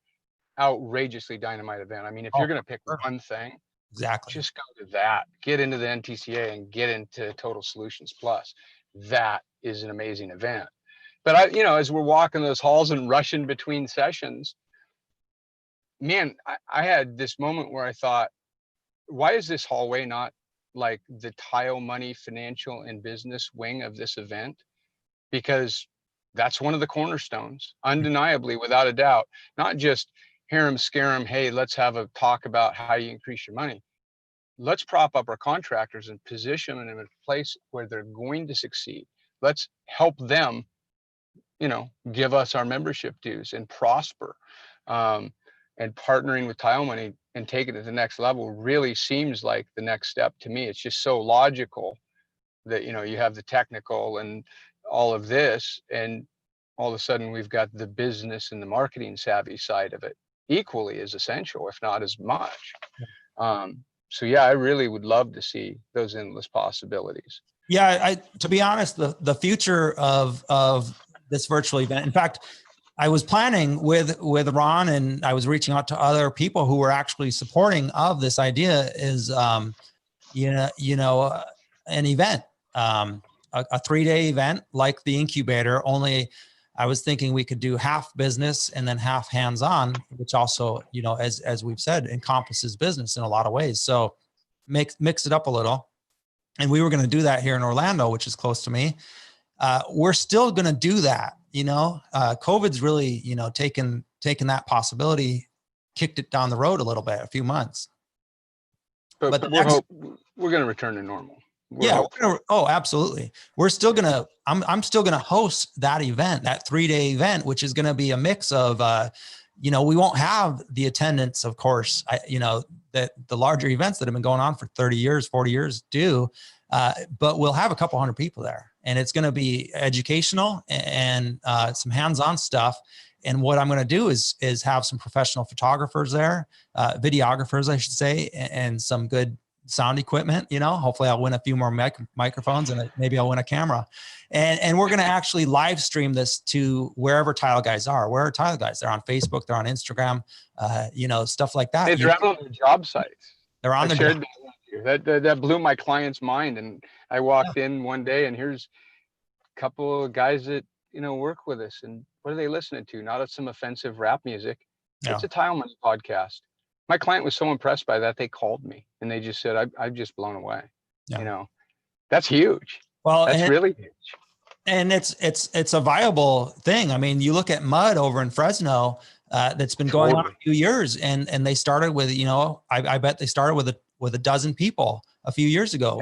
outrageously dynamite event. I mean, if you're going to pick one thing. Exactly. Just go to that, get into the NTCA and get into Total Solutions Plus. That is an amazing event. But as we're walking those halls and rushing between sessions, man, I had this moment where I thought, why is this hallway not like the Tile Money financial and business wing of this event? Because that's one of the cornerstones, undeniably, without a doubt. Not just hear them, scare them, hey, let's have a talk about how you increase your money. Let's prop up our contractors and position them in a place where they're going to succeed. Let's help them, give us our membership dues and prosper. And partnering with Tile Money and taking it to the next level really seems like the next step to me. It's just so logical that, you have the technical and all of this, and all of a sudden we've got the business and the marketing savvy side of it equally as essential, if not as much. So yeah, I really would love to see those endless possibilities. Yeah, to be honest, the future of this virtual event. In fact, I was planning with Ron, and I was reaching out to other people who were actually supporting of this idea. Is an event, a 3-day event like the incubator, only. I was thinking we could do half business and then half hands-on, which also, as we've said, encompasses business in a lot of ways. So mix it up a little. And we were going to do that here in Orlando, which is close to me. We're still going to do that. COVID's really, taken that possibility, kicked it down the road a little bit, a few months. But we're going to return to normal. Absolutely. I'm still going to host that event, that 3-day event, which is going to be a mix of, we won't have the attendance, of course, that the larger events that have been going on for 30 years, 40 years do, but we'll have a couple hundred people there, and it's going to be educational and some hands-on stuff. And what I'm going to do is have some professional photographers there, videographers, I should say, and some good sound equipment. Hopefully I'll win a few more microphones, and maybe I'll win a camera. And we're going to actually live stream this to wherever Tile Guys are. Where are Tile Guys? They're on Facebook. They're on Instagram, stuff like that. They're out on their job sites. They're on their that blew my client's mind. And I walked in one day, and here's a couple of guys that, work with us. And what are they listening to? Not some offensive rap music. Yeah. It's a Tile Money podcast. My client was so impressed by that, they called me and they just said, I'm just blown away. Yeah. That's huge. Well, that's really huge. And it's a viable thing. I mean, you look at Mud over in Fresno, that's been going on a few years, and they started with, I bet they started with a dozen people a few years ago,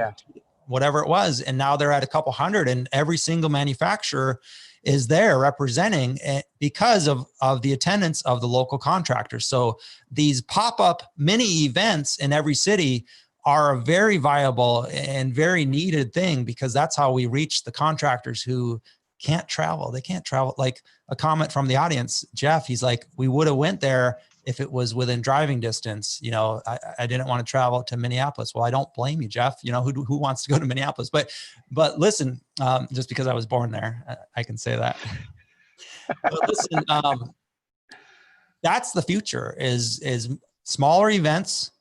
whatever it was. And now they're at a couple hundred, and every single manufacturer is there representing because of the attendance of the local contractors. So these pop-up mini events in every city are a very viable and very needed thing, because that's how we reach the contractors who can't travel. They can't travel. Like a comment from the audience, Jeff, he's like, we would have went there if it was within driving distance. I didn't want to travel to Minneapolis. Well, I don't blame you, Jeff. Who wants to go to Minneapolis? But listen, just because I was born there, I can say that. But listen, that's the future is smaller events.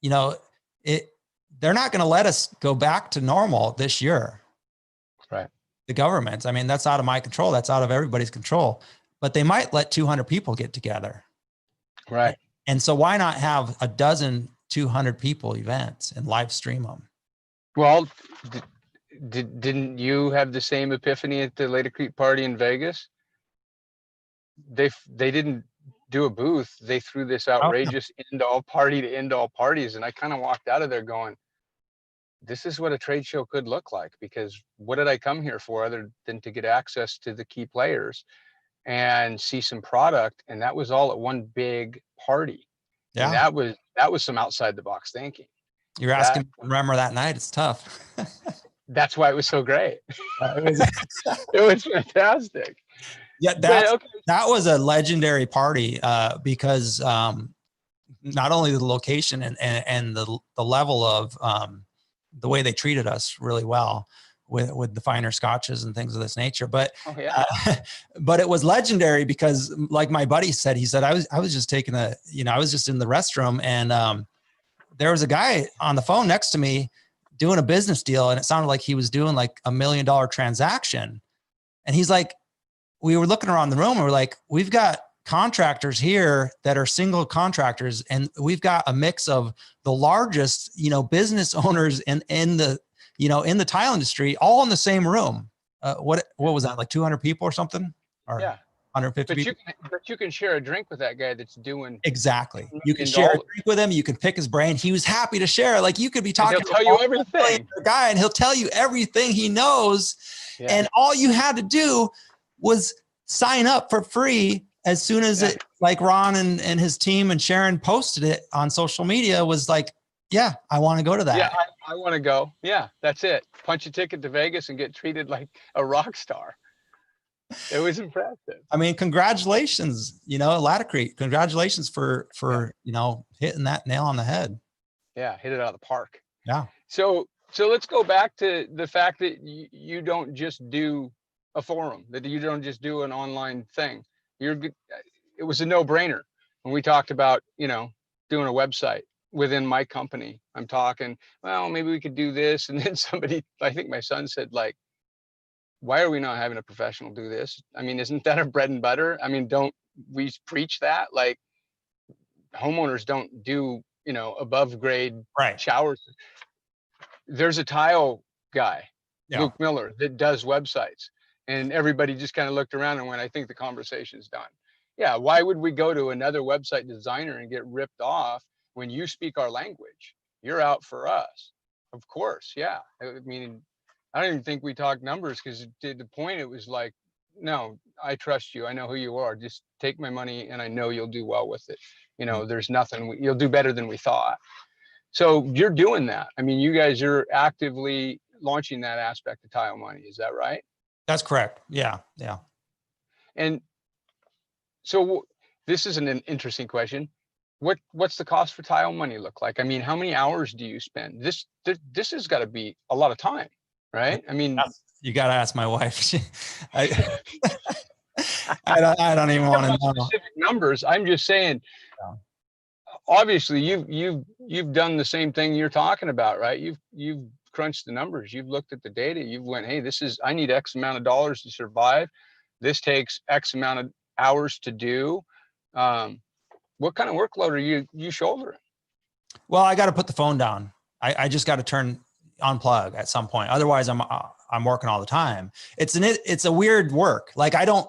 They're not going to let us go back to normal this year. Right. The government, I mean, that's out of my control. That's out of everybody's control, but they might let 200 people get together. Right. And so why not have a dozen 200 people events and live stream them? Well, didn't you have the same epiphany at the Lady Creek party in Vegas? They didn't do a booth. They threw this outrageous end all party to end all parties. And I kind of walked out of there going, this is what a trade show could look like, because what did I come here for other than to get access to the key players and see some product? And that was all at one big party. Yeah. And that was some outside the box thinking. You're asking to remember that night. It's tough. That's why it was so great. It was fantastic. Yeah, that was a legendary party because not only the location and the level of the way they treated us really well with the finer scotches and things of this nature, but but it was legendary because, like my buddy said, he said I was just taking I was just in the restroom, and there was a guy on the phone next to me doing a business deal, and it sounded like he was doing like $1 million transaction, and he's like, we were looking around the room and we're like, we've got contractors here that are single contractors, and we've got a mix of the largest, business owners in the, in the tile industry, all in the same room. What was that, like 200 people or something? Or 150 people? But you can share a drink with that guy that's doing. Exactly. You can share a drink with him. You can pick his brain. He was happy to share. Like, you could be talking to you everything. Guy, and he'll tell you everything he knows. Yeah. And all you had to do was sign up for free as soon as it, like Ron and his team and Sharon posted it on social media, was like, yeah, I want to go to that. Yeah, I want to go. Yeah, that's it. Punch a ticket to Vegas and get treated like a rock star. It was impressive. I mean, congratulations, Ladder Creek. Congratulations for hitting that nail on the head. Yeah, hit it out of the park. Yeah. So let's go back to the fact that you don't just do a forum, that you don't just do an online thing. It was a no-brainer when we talked about, doing a website within my company. I'm talking, well, maybe we could do this. And then somebody, I think my son said, like, why are we not having a professional do this? I mean, isn't that our bread and butter? I mean, don't we preach that? Like, homeowners don't do, above grade showers. There's a tile guy, Luke Miller, that does websites. And everybody just kind of looked around and went, I think the conversation's done. Yeah. Why would we go to another website designer and get ripped off when you speak our language? You're out for us. Of course. Yeah. I mean, I don't even think we talked numbers, because to the point, it was like, no, I trust you. I know who you are. Just take my money and I know you'll do well with it. There's nothing, you'll do better than we thought. So you're doing that. I mean, you guys are actively launching that aspect of Tile Money. Is that right? That's correct. Yeah. Yeah. And so this is an interesting question. What's the cost for Tile Money look like? I mean, how many hours do you spend? This has got to be a lot of time, right? I mean, you got to ask my wife. I don't even want to know specific numbers. I'm just saying, obviously you've done the same thing you're talking about, right? You've crunched the numbers. You've looked at the data. You've went, hey, I need X amount of dollars to survive. This takes X amount of hours to do. What kind of workload are you shouldering? Well, I got to put the phone down. I just got to unplug at some point. Otherwise I'm working all the time. It's a weird work. Like I don't,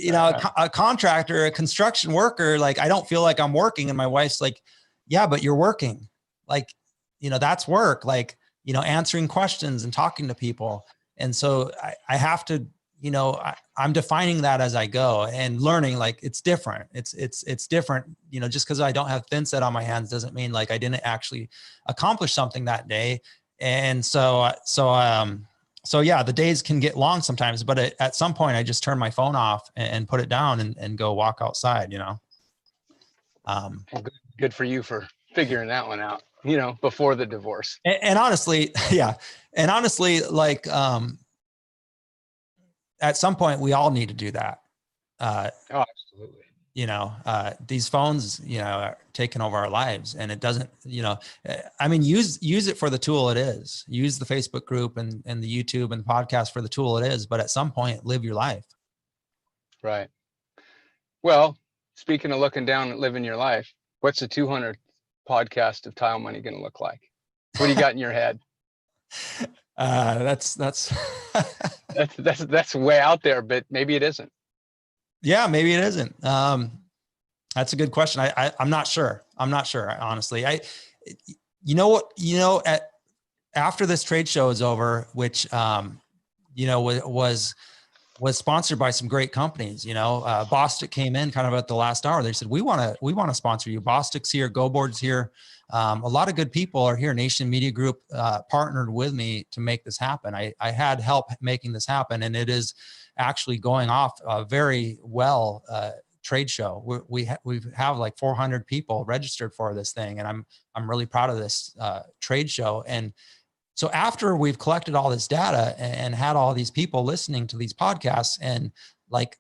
a contractor, a construction worker, like I don't feel like I'm working. And my wife's like, yeah, but you're working. Like, that's work, like, answering questions and talking to people. And so I have to, I'm defining that as I go and learning, like, it's different. It's different, just because I don't have thin set on my hands doesn't mean like I didn't actually accomplish something that day. And so yeah, the days can get long sometimes, but at some point I just turn my phone off and put it down and go walk outside, Well, good for you for figuring that one out, before the divorce. And honestly, yeah. And honestly, like, at some point we all need to do that. Oh, absolutely. These phones, are taking over our lives, and it doesn't, I mean, use it for the tool it is. Use the Facebook group and the YouTube and the podcast for the tool it is, but at some point live your life. Right. Well, speaking of looking down at living your life, what's the 200th podcast of Tile Money going to look like? What do you got in your head? That's that's way out there, but maybe it isn't. Yeah, maybe it isn't. That's a good question. I'm not sure. I'm not sure, honestly. After this trade show is over, which, was sponsored by some great companies, Bostik came in kind of at the last hour. They said, we want to sponsor you. Bostik's here, GoBoard's here. A lot of good people are here. Nation Media Group partnered with me to make this happen. I had help making this happen, and it is actually going off very well trade show. We have like 400 people registered for this thing, and I'm really proud of this trade show. And so after we've collected all this data and had all these people listening to these podcasts, and like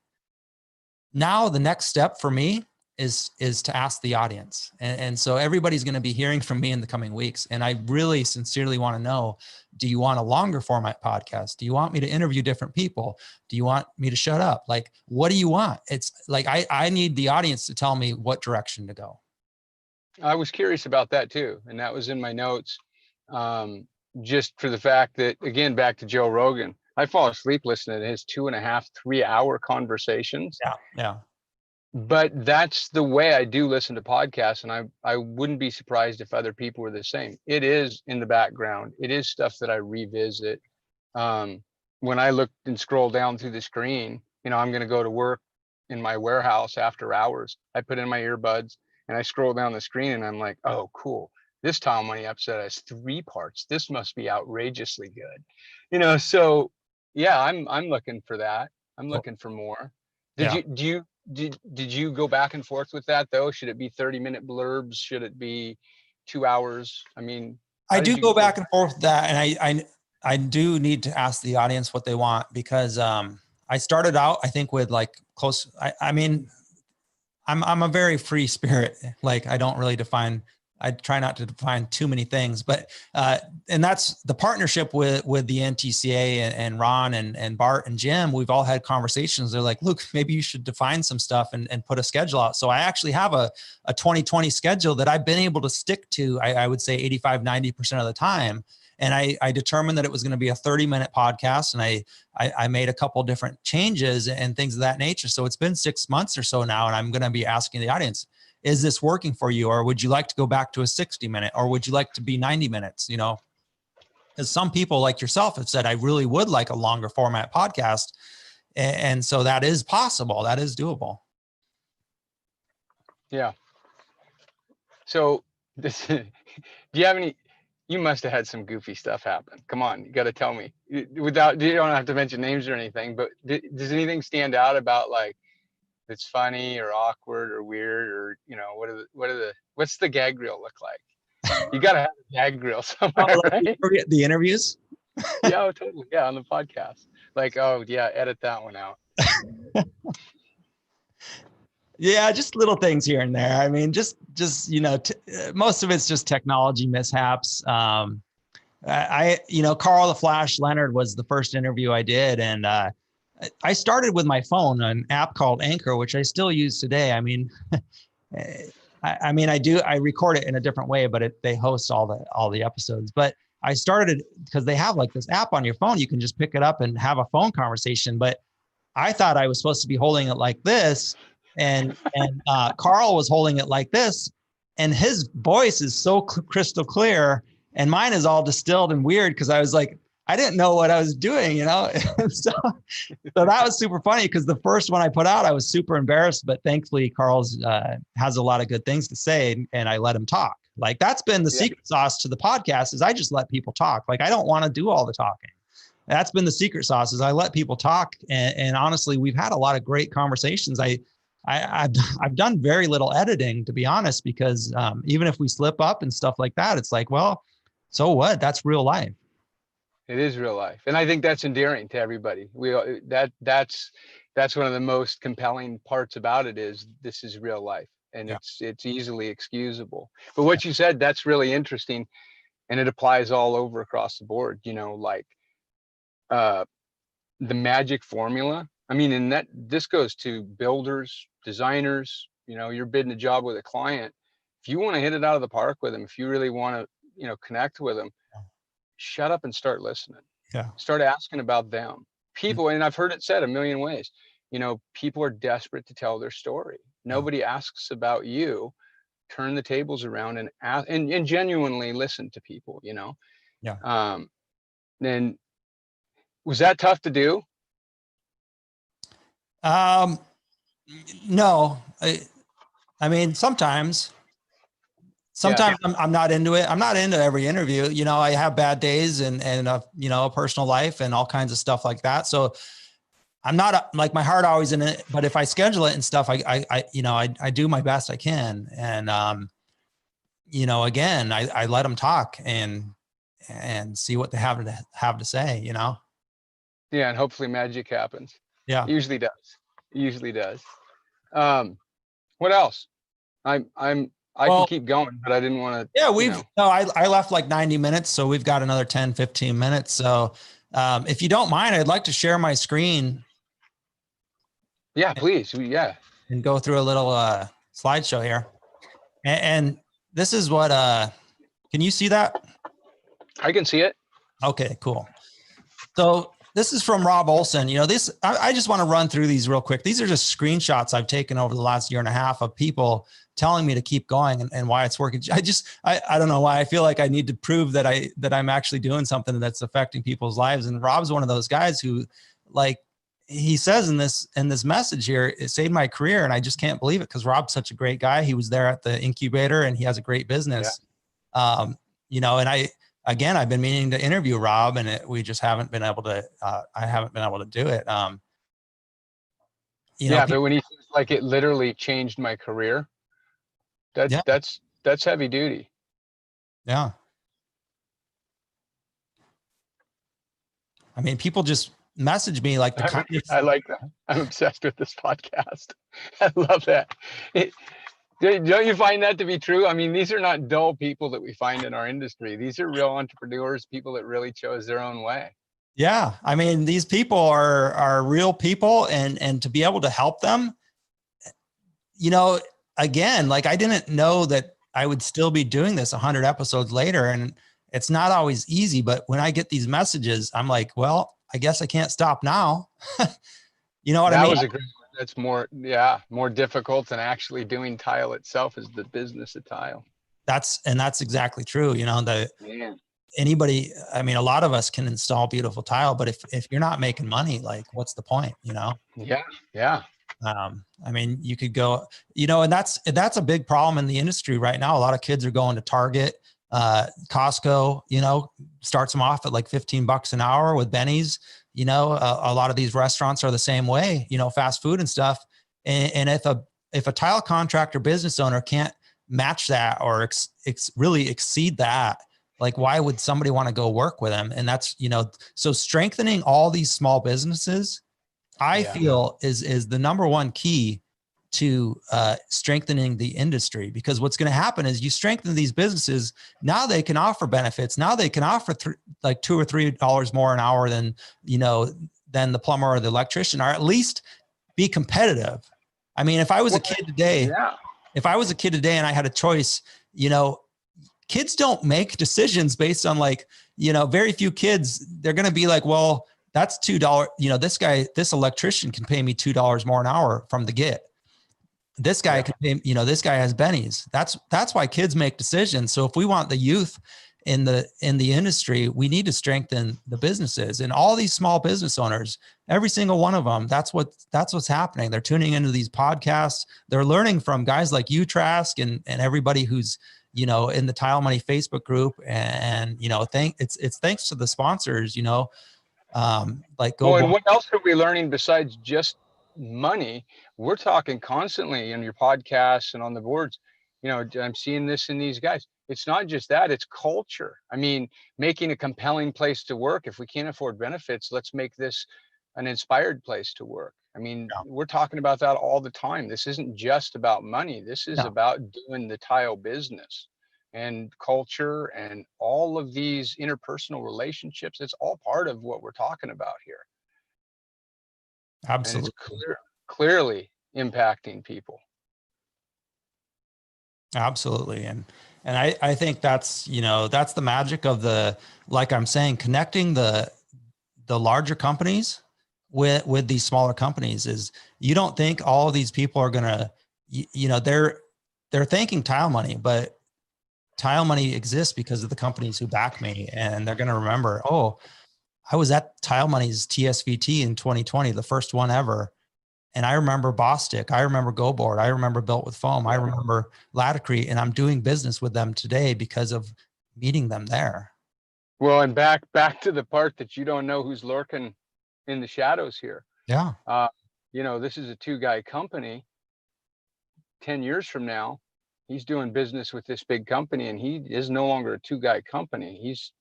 now the next step for me is to ask the audience. And so everybody's going to be hearing from me in the coming weeks. And I really sincerely want to know, do you want a longer format podcast? Do you want me to interview different people? Do you want me to shut up? Like, what do you want? It's like, I need the audience to tell me what direction to go. I was curious about that too. And that was in my notes. Just for the fact that, again, back to Joe Rogan, I fall asleep listening to his 2.5, 3 hour conversations. Yeah. But that's the way I do listen to podcasts. And I wouldn't be surprised if other people were the same. It is in the background. It is stuff that I revisit. When I look and scroll down through the screen, I'm going to go to work in my warehouse after hours. I put in my earbuds and I scroll down the screen and I'm like, oh, cool. This Tile Money episode has 3 parts. This must be outrageously good. So yeah, I'm looking for that. I'm looking for more. Did you go back and forth with that though? Should it be 30-minute blurbs? Should it be 2 hours? I mean, I do go back and forth with that. And I do need to ask the audience what they want, because I started out, I think, with like close. I mean, I'm a very free spirit. Like, I don't really define I try not to define too many things, but, and that's the partnership with the NTCA and Ron and Bart and Jim. We've all had conversations. They're like, look, maybe you should define some stuff and put a schedule out. So I actually have a 2020 schedule that I've been able to stick to, I would say 85, 90% of the time. And I determined that it was going to be a 30-minute podcast, and I made a couple different changes and things of that nature. So it's been 6 months or so now, and I'm going to be asking the audience, is this working for you? Or would you like to go back to a 60-minute, or would you like to be 90 minutes? You know, because some people like yourself have said, I really would like a longer format podcast. And so that is possible. That is doable. Yeah. So this, do you have any, you must have had some goofy stuff happen. Come on, you got to tell me without, you don't have to mention names or anything, but does anything stand out about like, it's funny or awkward or weird, or, you know, what's the gag reel look like? You got to have a gag reel somewhere, right? The interviews? Yeah, oh, totally. Yeah, on the podcast. Like, oh yeah, edit that one out. Yeah, just little things here and there. I mean, just you know, most of it's just technology mishaps. You know, Carl the Flash Leonard was the first interview I did, and I started with my phone, an app called Anchor, which I still use today. I mean, I record it in a different way, but they host all the episodes. But I started because they have like this app on your phone. You can just pick it up and have a phone conversation. But I thought I was supposed to be holding it like this, and Carl was holding it like this, and his voice is so crystal clear, and mine is all distilled and weird because I was like, I didn't know what I was doing, you know? And so that was super funny because the first one I put out, I was super embarrassed, but thankfully Carl's has a lot of good things to say, and I let him talk. Like that's been the secret sauce to the podcast, is I just let people talk. Like I don't want to do all the talking. That's been the secret sauce, is I let people talk. And honestly, we've had a lot of great conversations. I've done very little editing, to be honest, because even if we slip up and stuff like that, it's like, well, so what? That's real life. It is real life, and I think that's endearing to everybody. That's one of the most compelling parts about it, is this is real life, and it's easily excusable. But what you said, that's really interesting, and it applies all over across the board. You know, like the magic formula. I mean, and this goes to builders, designers. You know, you're bidding a job with a client. If you want to hit it out of the park with them, if you really want to, you know, connect with them, shut up and start listening. Yeah. Start asking about them. People, and I've heard it said a million ways, you know, people are desperate to tell their story. Nobody asks about you. Turn the tables around and ask, and genuinely listen to people, you know? Yeah. Then was that tough to do? No, I mean, sometimes I'm not into it. I'm not into every interview. You know, I have bad days and you know, a personal life and all kinds of stuff like that. So I'm not like my heart always in it, but if I schedule it and stuff, I you know, I do my best I can. And, you know, again, I let them talk and see what they have to say, you know? Yeah. And hopefully magic happens. Yeah. It usually does. What else? I can keep going, but I didn't want to. Yeah, I left like 90 minutes. So we've got another 10, 15 minutes. So if you don't mind, I'd like to share my screen. Yeah, please. Yeah. And go through a little slideshow here. And this is what, can you see that? I can see it. Okay, cool. So this is from Rob Olson. You know, I just want to run through these real quick. These are just screenshots I've taken over the last year and a half of people telling me to keep going and why it's working. I don't know why I feel like I need to prove that I'm actually doing something that's affecting people's lives. And Rob's one of those guys who, like he says in this message here, it saved my career. And I just can't believe it, because Rob's such a great guy. He was there at the incubator and he has a great business. Yeah. You know, and I've been meaning to interview Rob, and we just haven't been able to, I haven't been able to do it. You know, but when he says like it literally changed my career, that's heavy duty. Yeah. I mean, people just message me like I like that. I'm obsessed with this podcast. I love that. Don't you find that to be true? I mean, these are not dull people that we find in our industry. These are real entrepreneurs, people that really chose their own way. Yeah. I mean, these people are real people, and to be able to help them, again, like I didn't know that I would still be doing this 100 episodes later. And it's not always easy, but when I get these messages, I'm like, well, I guess I can't stop now. You know what I That mean? was a great one. That's more difficult than actually doing tile itself is the business of tile. That's exactly true. Man. Anybody, I mean, a lot of us can install beautiful tile, but if you're not making money, like what's the point, Yeah. Yeah. I mean, you could go, and that's a big problem in the industry right now. A lot of kids are going to Target, Costco, starts them off at like $15 an hour with Benny's. A lot of these restaurants are the same way, fast food and stuff. And if a tile contractor business owner can't match that or really exceed that, like why would somebody want to go work with them? And that's, so strengthening all these small businesses, I feel is the number one key to strengthening the industry, because what's going to happen is you strengthen these businesses. Now they can offer benefits. Now they can offer like $2 or $3 more an hour than the plumber or the electrician, or at least be competitive. I mean, if I was a kid today, and I had a choice, kids don't make decisions based on very few kids. They're going to be like, well, that's $2. This electrician can pay me $2 more an hour from the get. This guy can pay, this guy has Benny's. That's why kids make decisions. So if we want the youth in the industry, we need to strengthen the businesses and all these small business owners, every single one of them. That's what's happening. They're tuning into these podcasts. They're learning from guys like you, Trask, and everybody who's, in the Tile Money Facebook group. And, it's thanks to the sponsors, like GoBoard. And what else are we learning besides just money? We're talking constantly in your podcasts and on the boards. I'm seeing this in these guys. It's not just that, it's culture. I mean, making a compelling place to work. If we can't afford benefits, let's make this an inspired place to work. I mean, we're talking about that all the time. This isn't just about money. This is about doing the tile business and culture and all of these interpersonal relationships. It's all part of what we're talking about here. Absolutely. And it's clearly impacting people. Absolutely. And I think that's, that's the magic of like I'm saying, connecting the larger companies with these smaller companies. Is you don't think all of these people are going to, they're thanking Tile Money, but Tile Money exists because of the companies who back me. And they're going to remember, oh, I was at Tile Money's TSVT in 2020, the first one ever. And I remember Bostik. I remember GoBoard. I remember Built with Foam. I remember Laticrete, and I'm doing business with them today because of meeting them there. Well, and back to the part that you don't know who's lurking in the shadows here. Yeah. This is a 2-guy company. 10 years from now, he's doing business with this big company, and he is no longer a 2-guy company. He's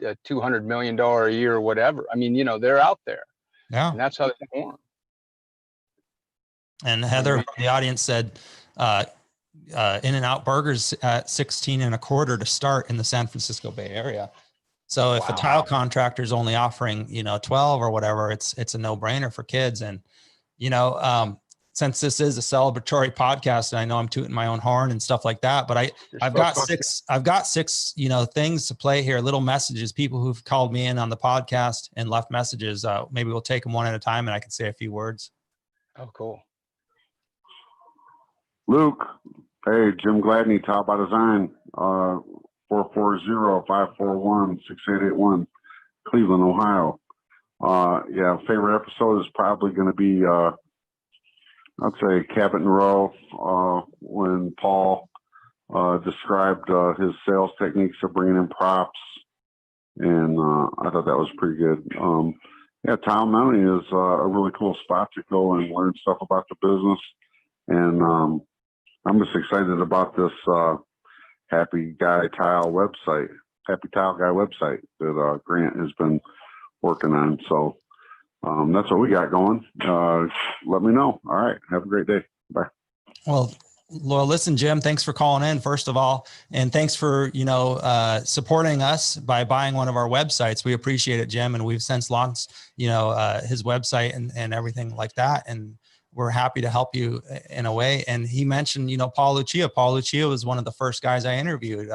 a $200 million a year or whatever. I mean, they're out there. Yeah. And that's how they form. And Heather, from the audience, said In-N-Out Burgers at 16 and a quarter to start in the San Francisco Bay Area. So if a tile contractor is only offering, 12 or whatever, it's a no-brainer for kids. And, since this is a celebratory podcast, and I know I'm tooting my own horn and stuff like that, but I've got six, things to play here, little messages, people who've called me in on the podcast and left messages. Maybe we'll take them one at a time and I can say a few words. Oh, cool. Luke, hey, Jim Gladney, Tile by Design, 440-541-6881, Cleveland, Ohio. Favorite episode is probably going to be, I'd say Cabot and Row, when Paul described his sales techniques of bringing in props, and I thought that was pretty good. Tile Money is a really cool spot to go and learn stuff about the business, and I'm just excited about this Happy Tile Guy website that Grant has been working on. So that's what we got going. Let me know. All right. Have a great day. Bye. Well, Well, listen, Jim, thanks for calling in, first of all, and thanks for, supporting us by buying one of our websites. We appreciate it, Jim. And we've since launched, his website and everything like that. And we're happy to help you in a way. And he mentioned, Paul Lucia. Paul Lucia was one of the first guys I interviewed.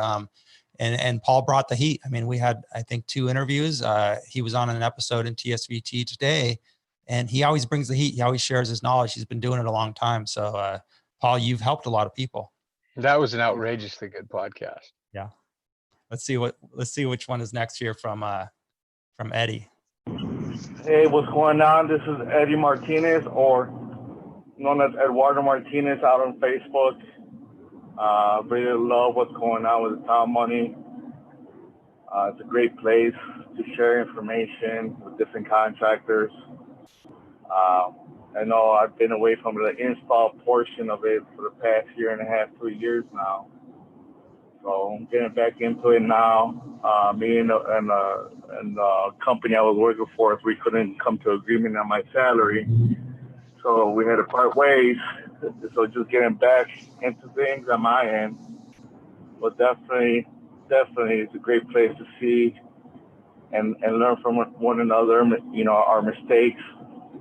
And Paul brought the heat. I mean, we had, I think, 2 interviews. He was on an episode in TSVT today, and he always brings the heat. He always shares his knowledge. He's been doing it a long time. So, Paul, you've helped a lot of people. That was an outrageously good podcast. Yeah. Let's see which one is next here from Eddie. Hey, what's going on? This is Eddie Martinez, or known as Eduardo Martinez, out on Facebook. Really love what's going on with the Town Money. It's a great place to share information with different contractors. I know I've been away from the install portion of it for the past 1.5, 2 years now. So I'm getting back into it now. Me and the company I was working for, we couldn't come to agreement on my salary. So we had to part ways. So just getting back into things on my end. But definitely it's a great place to see and learn from one another, our mistakes,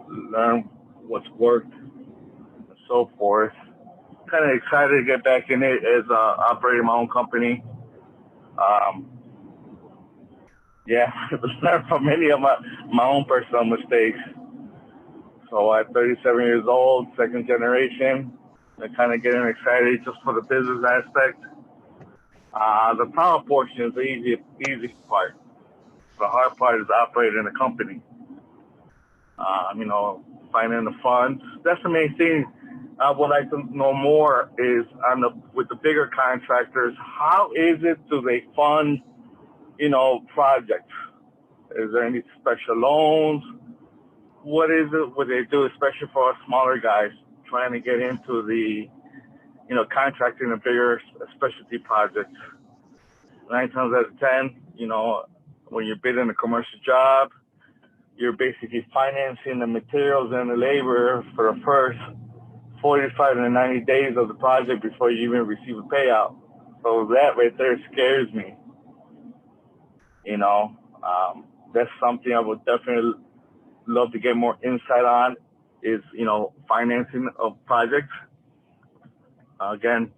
learn what's worked, and so forth. Kind of excited to get back in it as operating my own company. Learn from many of my own personal mistakes. So I'm 37 years old, second generation. I'm kind of getting excited just for the business aspect. The power portion is the easy part. The hard part is operating a company. Finding the funds. That's the main thing. I would like to know more is with the bigger contractors, how is it do they fund, projects? Is there any special loans? What is it what they do, especially for us smaller guys trying to get into the, contracting a bigger specialty projects? 9 times out of 10, when you're bidding a commercial job, you're basically financing the materials and the labor for the first 45 to 90 days of the project before you even receive a payout. So that right there scares me. That's something I would definitely love to get more insight on is, financing of projects. Again,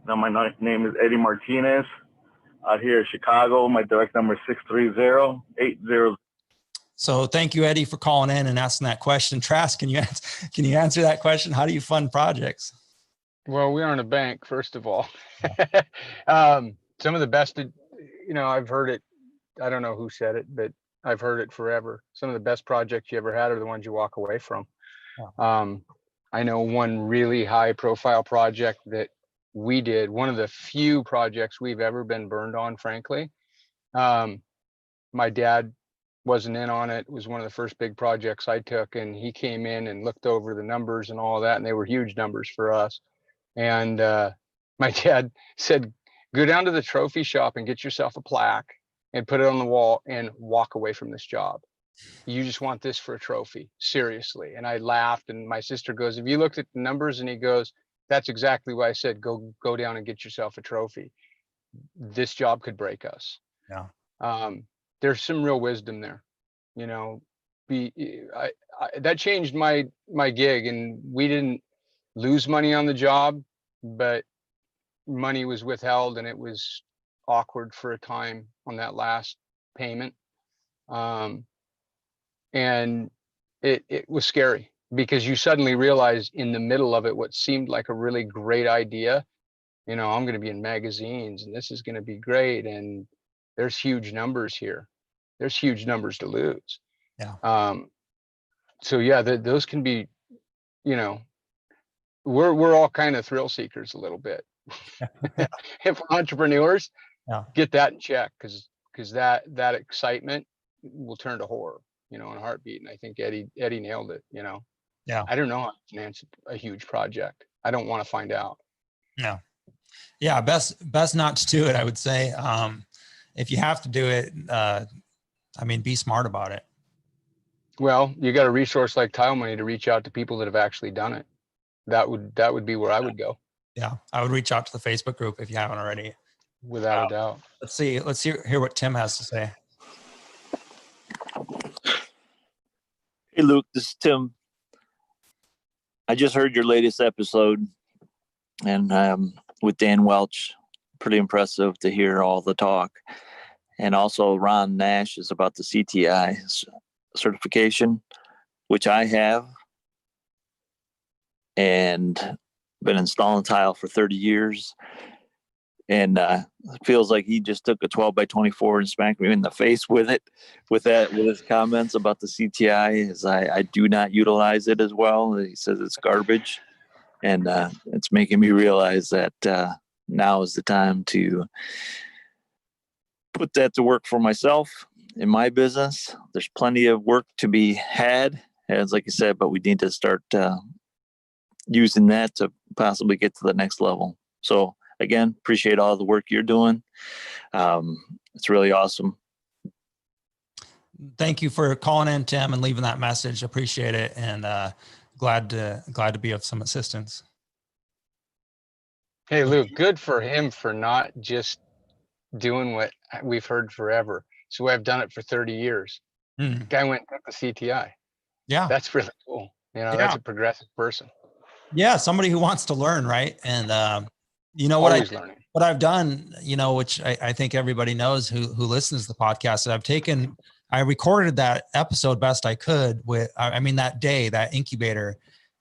my name is Eddie Martinez out here in Chicago. My direct number is 630-80. So thank you, Eddie, for calling in and asking that question. Trask, can you answer that question? How do you fund projects? Well, we aren't a bank, first of all. Some of the best, I've heard it. I don't know who said it, but I've heard it forever. Some of the best projects you ever had are the ones you walk away from. Yeah. I know one really high profile project that we did, one of the few projects we've ever been burned on, frankly. My dad wasn't in on it. It was one of the first big projects I took, and he came in and looked over the numbers and all of that, and they were huge numbers for us. And my dad said, go down to the trophy shop and get yourself a plaque and put it on the wall and walk away from this job. You just want this for a trophy, seriously. And I laughed, and my sister goes, have you looked at the numbers? And he goes, that's exactly what I said. Go down and get yourself a trophy. This job could break us. Yeah. There's some real wisdom there, that changed my gig, and we didn't lose money on the job, but money was withheld, and it was awkward for a time on that last payment. And it was scary because you suddenly realize in the middle of it, what seemed like a really great idea, I'm going to be in magazines and this is going to be great. And there's huge numbers here. There's huge numbers to lose. Yeah. So yeah, those can be, we're all kind of thrill seekers a little bit. If entrepreneurs, get that in check, because that excitement will turn to horror, in a heartbeat. And I think Eddie nailed it. Yeah. I don't know how to finance a huge project. I don't want to find out. No. Yeah. Best not to do it, I would say. If you have to do it, be smart about it. Well, you got a resource like Tile Money to reach out to people that have actually done it. That would be where I would go. Yeah, I would reach out to the Facebook group if you haven't already. Without a doubt. Let's see. Let's hear what Tim has to say. Hey, Luke, this is Tim. I just heard your latest episode, and with Dan Welch, pretty impressive to hear all the talk. And also Ron Nash is about the CTI certification, which I have, and been installing tile for 30 years. And it feels like he just took a 12 by 24 and smacked me in the face with it, with his comments about the CTI. As I do not utilize it as well. He says it's garbage, and it's making me realize that now is the time to put that to work for myself in my business. There's plenty of work to be had, as like I said, but we need to start using that to possibly get to the next level. So again, appreciate all the work you're doing. It's really awesome. Thank you for calling in, Tim, and leaving that message. Appreciate it. And glad to be of some assistance. Hey, Luke, good for him for not just doing what we've heard forever. So I've done it for 30 years. The guy went and took the CTI. Yeah. That's really cool. That's a progressive person. Yeah. Somebody who wants to learn. Right. And, Always learning. what I've done, which I think everybody knows who listens to the podcast, I recorded that episode best I could with, that day, that incubator,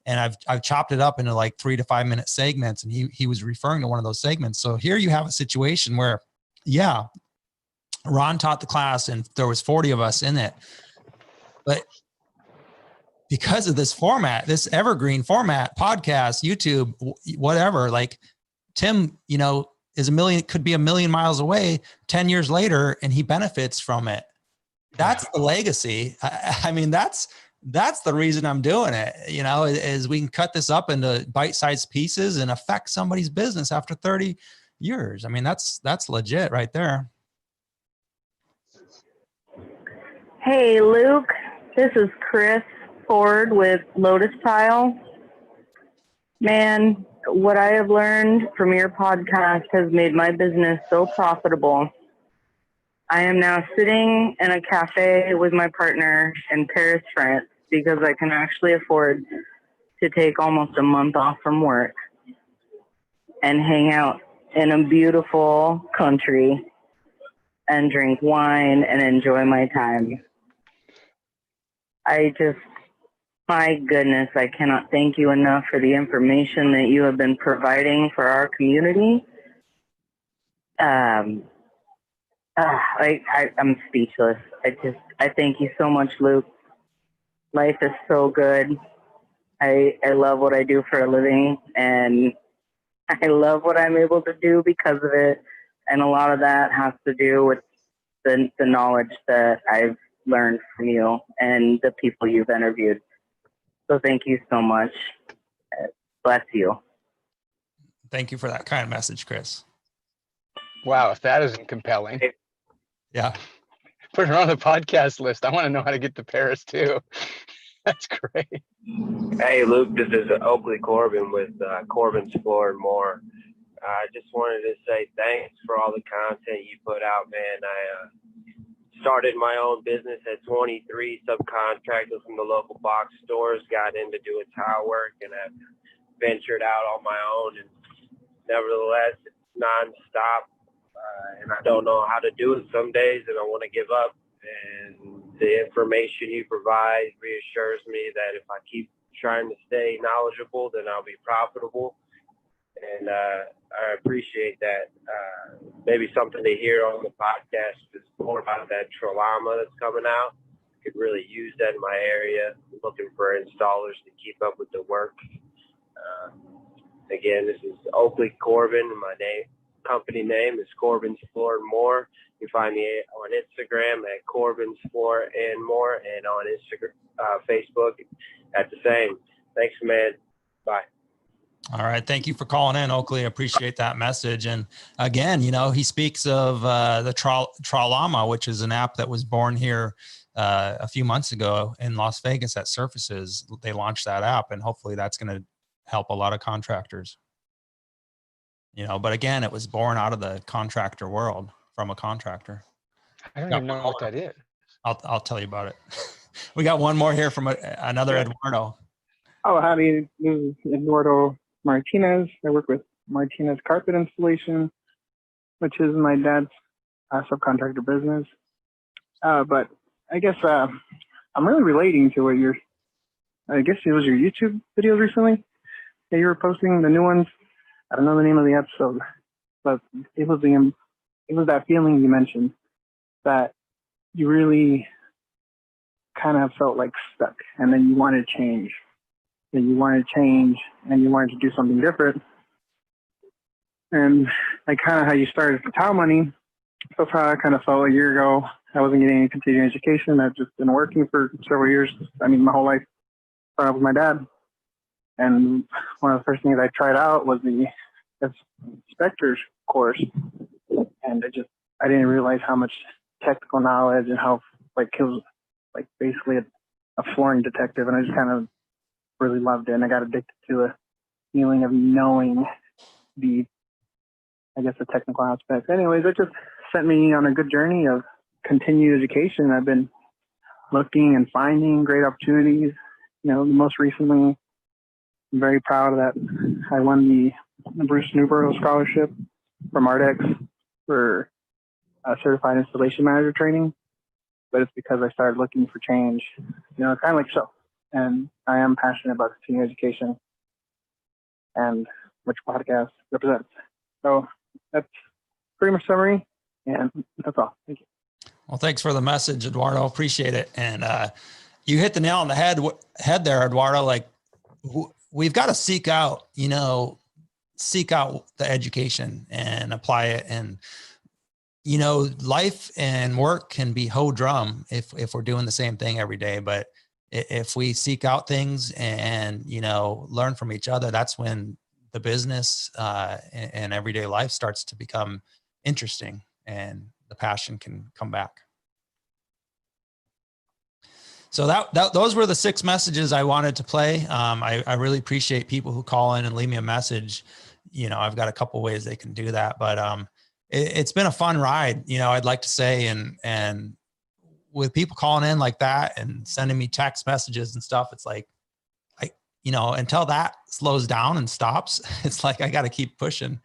and I've chopped it up into like 3 to 5 minute segments. And he was referring to one of those segments. So here you have a situation where, yeah, Ron taught the class and there was 40 of us in it, but because of this format, this evergreen format, podcast, YouTube, whatever, like Tim, could be a million miles away 10 years later, and he benefits from it. That's the legacy. That's the reason I'm doing it, is we can cut this up into bite-sized pieces and affect somebody's business after 30 years. That's legit right there. Hey, Luke, this is Chris Ford with Lotus Tile. Man, what I have learned from your podcast has made my business so profitable. I am now sitting in a cafe with my partner in Paris, France, because I can actually afford to take almost a month off from work and hang out in a beautiful country and drink wine and enjoy my time. My goodness, I cannot thank you enough for the information that you have been providing for our community. I'm speechless. I thank you so much, Luke. Life is so good. I love what I do for a living, and I love what I'm able to do because of it. And a lot of that has to do with the knowledge that I've learned from you and the people you've interviewed. So thank you so much. Bless you. Thank you for that kind message, Chris. Wow, if that isn't compelling. Yeah. Put her on the podcast list. I want to know how to get to Paris too. That's great. Hey, Luke, this is Oakley Corbin with Corbin's Floor and More. I just wanted to say thanks for all the content you put out, man. I started my own business at 23, subcontracted from the local box stores, got into doing tile work, and I've ventured out on my own. And nevertheless, it's nonstop, and I don't know how to do it some days, and I want to give up. And the information you provide reassures me that if I keep trying to stay knowledgeable, then I'll be profitable. And I appreciate that. Maybe something to hear on the podcast is more about that Trolama that's coming out. Could really use that in my area. I'm looking for installers to keep up with the work. Again, this is Oakley Corbin, and my company name is Corbin's Floor and More. You can find me on Instagram at Corbin's Floor and More, and on Facebook at the same. Thanks, man. Bye. All right. Thank you for calling in, Oakley. I appreciate that message. And again, he speaks of the Trolama, which is an app that was born here a few months ago in Las Vegas at Surfaces. They launched that app, and hopefully that's going to help a lot of contractors. but again, it was born out of the contractor world from a contractor. I don't Yeah. even know what that is. I'll tell you about it. We got one more here from another Eduardo. Oh, howdy. This is Eduardo Martinez. I work with Martinez Carpet Installation, which is my dad's subcontractor business. But I guess I'm really relating to what I guess it was your YouTube videos recently that you were posting, the new ones. I don't know the name of the episode, but it was that feeling you mentioned that you really kind of felt like stuck, and then you wanted to change. And you wanted to change, and you wanted to do something different. And like kind of how you started for Tile Money, that's how I kind of felt a year ago. I wasn't getting any continuing education. I've just been working for several years. I mean, my whole life, starting off with my dad. And one of the first things I tried out was the inspector's course. And I didn't realize how much technical knowledge and how like it was like basically a flooring detective. And I just kind of really loved it. And I got addicted to the feeling of knowing the technical aspects. Anyways, it just sent me on a good journey of continued education. I've been looking and finding great opportunities. Most recently, I'm very proud that I won the Bruce Newborough Scholarship from Ardex for certified installation manager training. But it's because I started looking for change, kind of like so. And I am passionate about continuing education and which podcast represents. So that's pretty much summary, and that's all. Thank you. Well, thanks for the message, Eduardo. Appreciate it. And you hit the nail on the head there, Eduardo. Like we've got to seek out the education and apply it. And, life and work can be humdrum if we're doing the same thing every day. But if we seek out things and, learn from each other, that's when the business and everyday life starts to become interesting and the passion can come back. So those were the 6 messages I wanted to play. I really appreciate people who call in and leave me a message. I've got a couple ways they can do that, but it's been a fun ride, I'd like to say, and with people calling in like that and sending me text messages and stuff, it's like, until that slows down and stops, it's like, I got to keep pushing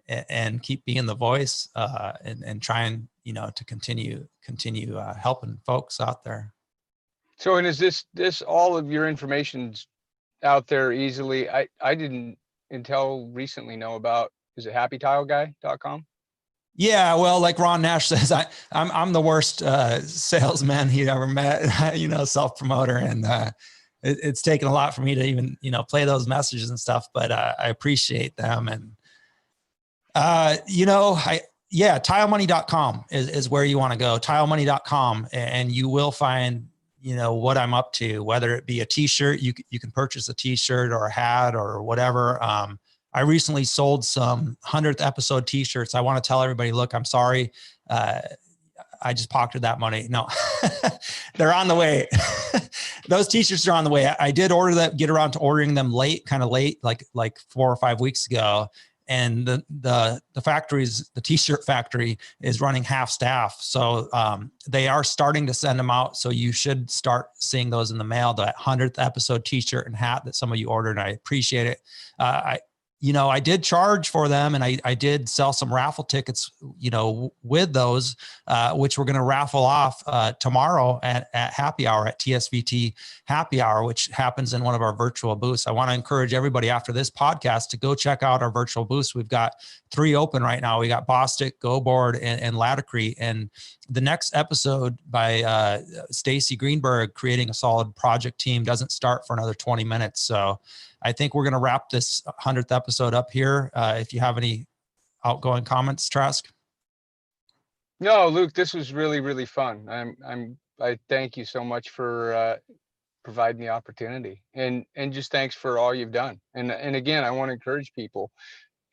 and keep being the voice and trying, to continue helping folks out there. So, and is this all of your information's out there easily? I didn't until recently know about, is it happytileguy.com? Yeah, well, like Ron Nash says, I'm the worst salesman he ever met, self-promoter. And it's taken a lot for me to even, play those messages and stuff, but I appreciate them. And, tilemoney.com is where you want to go, tilemoney.com, and you will find, what I'm up to, whether it be a t-shirt, you can purchase a t-shirt or a hat or whatever. I recently sold some 100th episode t-shirts. I want to tell everybody, look, I'm sorry. I just pocketed that money. No, they're on the way. Those t-shirts are on the way. I did get around to ordering them kind of late, like 4 or 5 weeks ago. And the t-shirt factory is running half staff. So they are starting to send them out. So you should start seeing those in the mail, that 100th episode t-shirt and hat that some of you ordered. And I appreciate it. I did charge for them, and I did sell some raffle tickets, with those, which we're going to raffle off tomorrow at happy hour, at TSVT happy hour, which happens in one of our virtual booths. I want to encourage everybody after this podcast to go check out our virtual booths. We've got 3 open right now. We got Bostik, GoBoard, and Latacrete. And the next episode by Stacy Greenberg, Creating a Solid Project Team, doesn't start for another 20 minutes. So I think we're going to wrap this 100th episode up here. If you have any outgoing comments, Trask. No, Luke, this was really, really fun. I thank you so much for providing the opportunity, and just thanks for all you've done. And again, I want to encourage people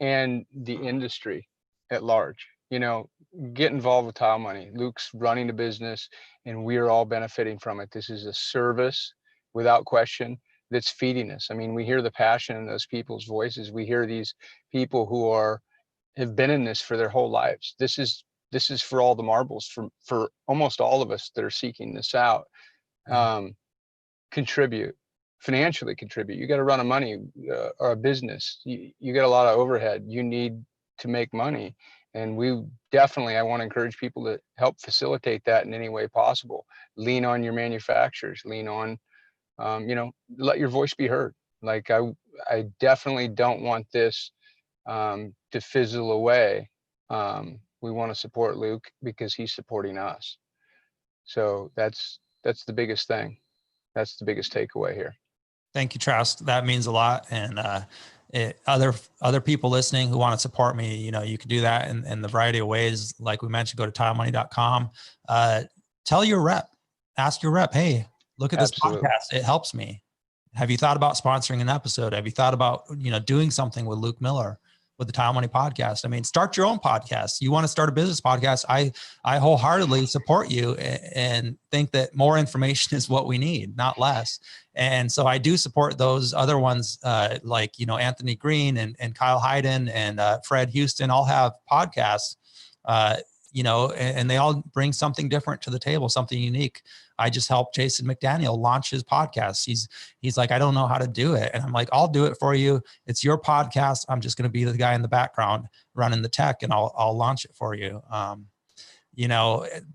and the industry at large, get involved with Tile Money. Luke's running a business and we're all benefiting from it. This is a service without question that's feeding us. I mean, we hear the passion in those people's voices. We hear these people who are, have been in this for their whole lives. This is for all the marbles, for almost all of us that are seeking this out. Contribute, financially contribute. You got to run a money or a business. You got a lot of overhead. You need to make money. And I want to encourage people to help facilitate that in any way possible. Lean on your manufacturers, lean on, let your voice be heard. Like I definitely don't want this to fizzle away. We want to support Luke because he's supporting us. So that's the biggest thing. That's the biggest takeaway here. Thank you, Trask. That means a lot. And other people listening who want to support me, you can do that in the variety of ways. Like we mentioned, go to tilemoney.com. Tell your rep, ask your rep, hey, look at this podcast. It helps me. Have you thought about sponsoring an episode? Have you thought about, doing something with Luke Miller with the Tile Money podcast? I mean, start your own podcast. You want to start a business podcast. I wholeheartedly support you and think that more information is what we need, not less. And so I do support those other ones, like, Anthony Green and Kyle Hayden and Fred Houston all have podcasts, and they all bring something different to the table, something unique. I just helped Jason McDaniel launch his podcast. He's like, I don't know how to do it. And I'm like, I'll do it for you. It's your podcast. I'm just going to be the guy in the background running the tech, and I'll launch it for you.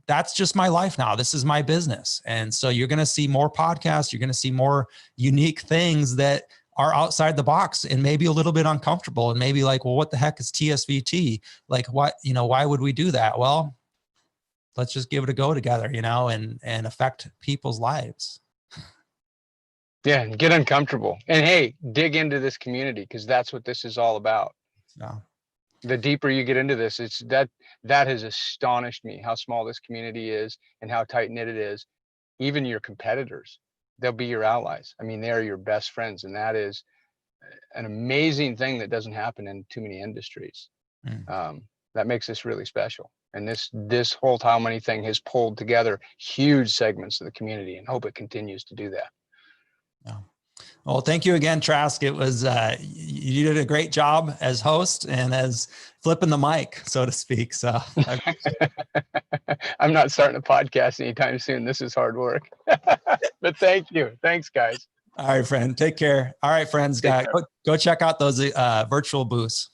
That's just my life now. This is my business. And so you're going to see more podcasts. You're going to see more unique things that are outside the box and maybe a little bit uncomfortable and maybe like, well, what the heck is TSVT? Like what, why would we do that? Well, let's just give it a go together, and affect people's lives. Yeah. Get uncomfortable, and hey, dig into this community, because that's what this is all about. Yeah. The deeper you get into this, it's that has astonished me, how small this community is and how tight knit it is. Even your competitors, they'll be your allies. I mean, they're your best friends. And that is an amazing thing that doesn't happen in too many industries. That makes this really special. And this whole Tile Money thing has pulled together huge segments of the community, and hope it continues to do that. Yeah. Well, thank you again, Trask. It was, you did a great job as host and as flipping the mic, so to speak. So I'm not starting a podcast anytime soon. This is hard work, but thank you. Thanks, guys. All right, friend. Take care. All right, friends. Go check out those virtual booths.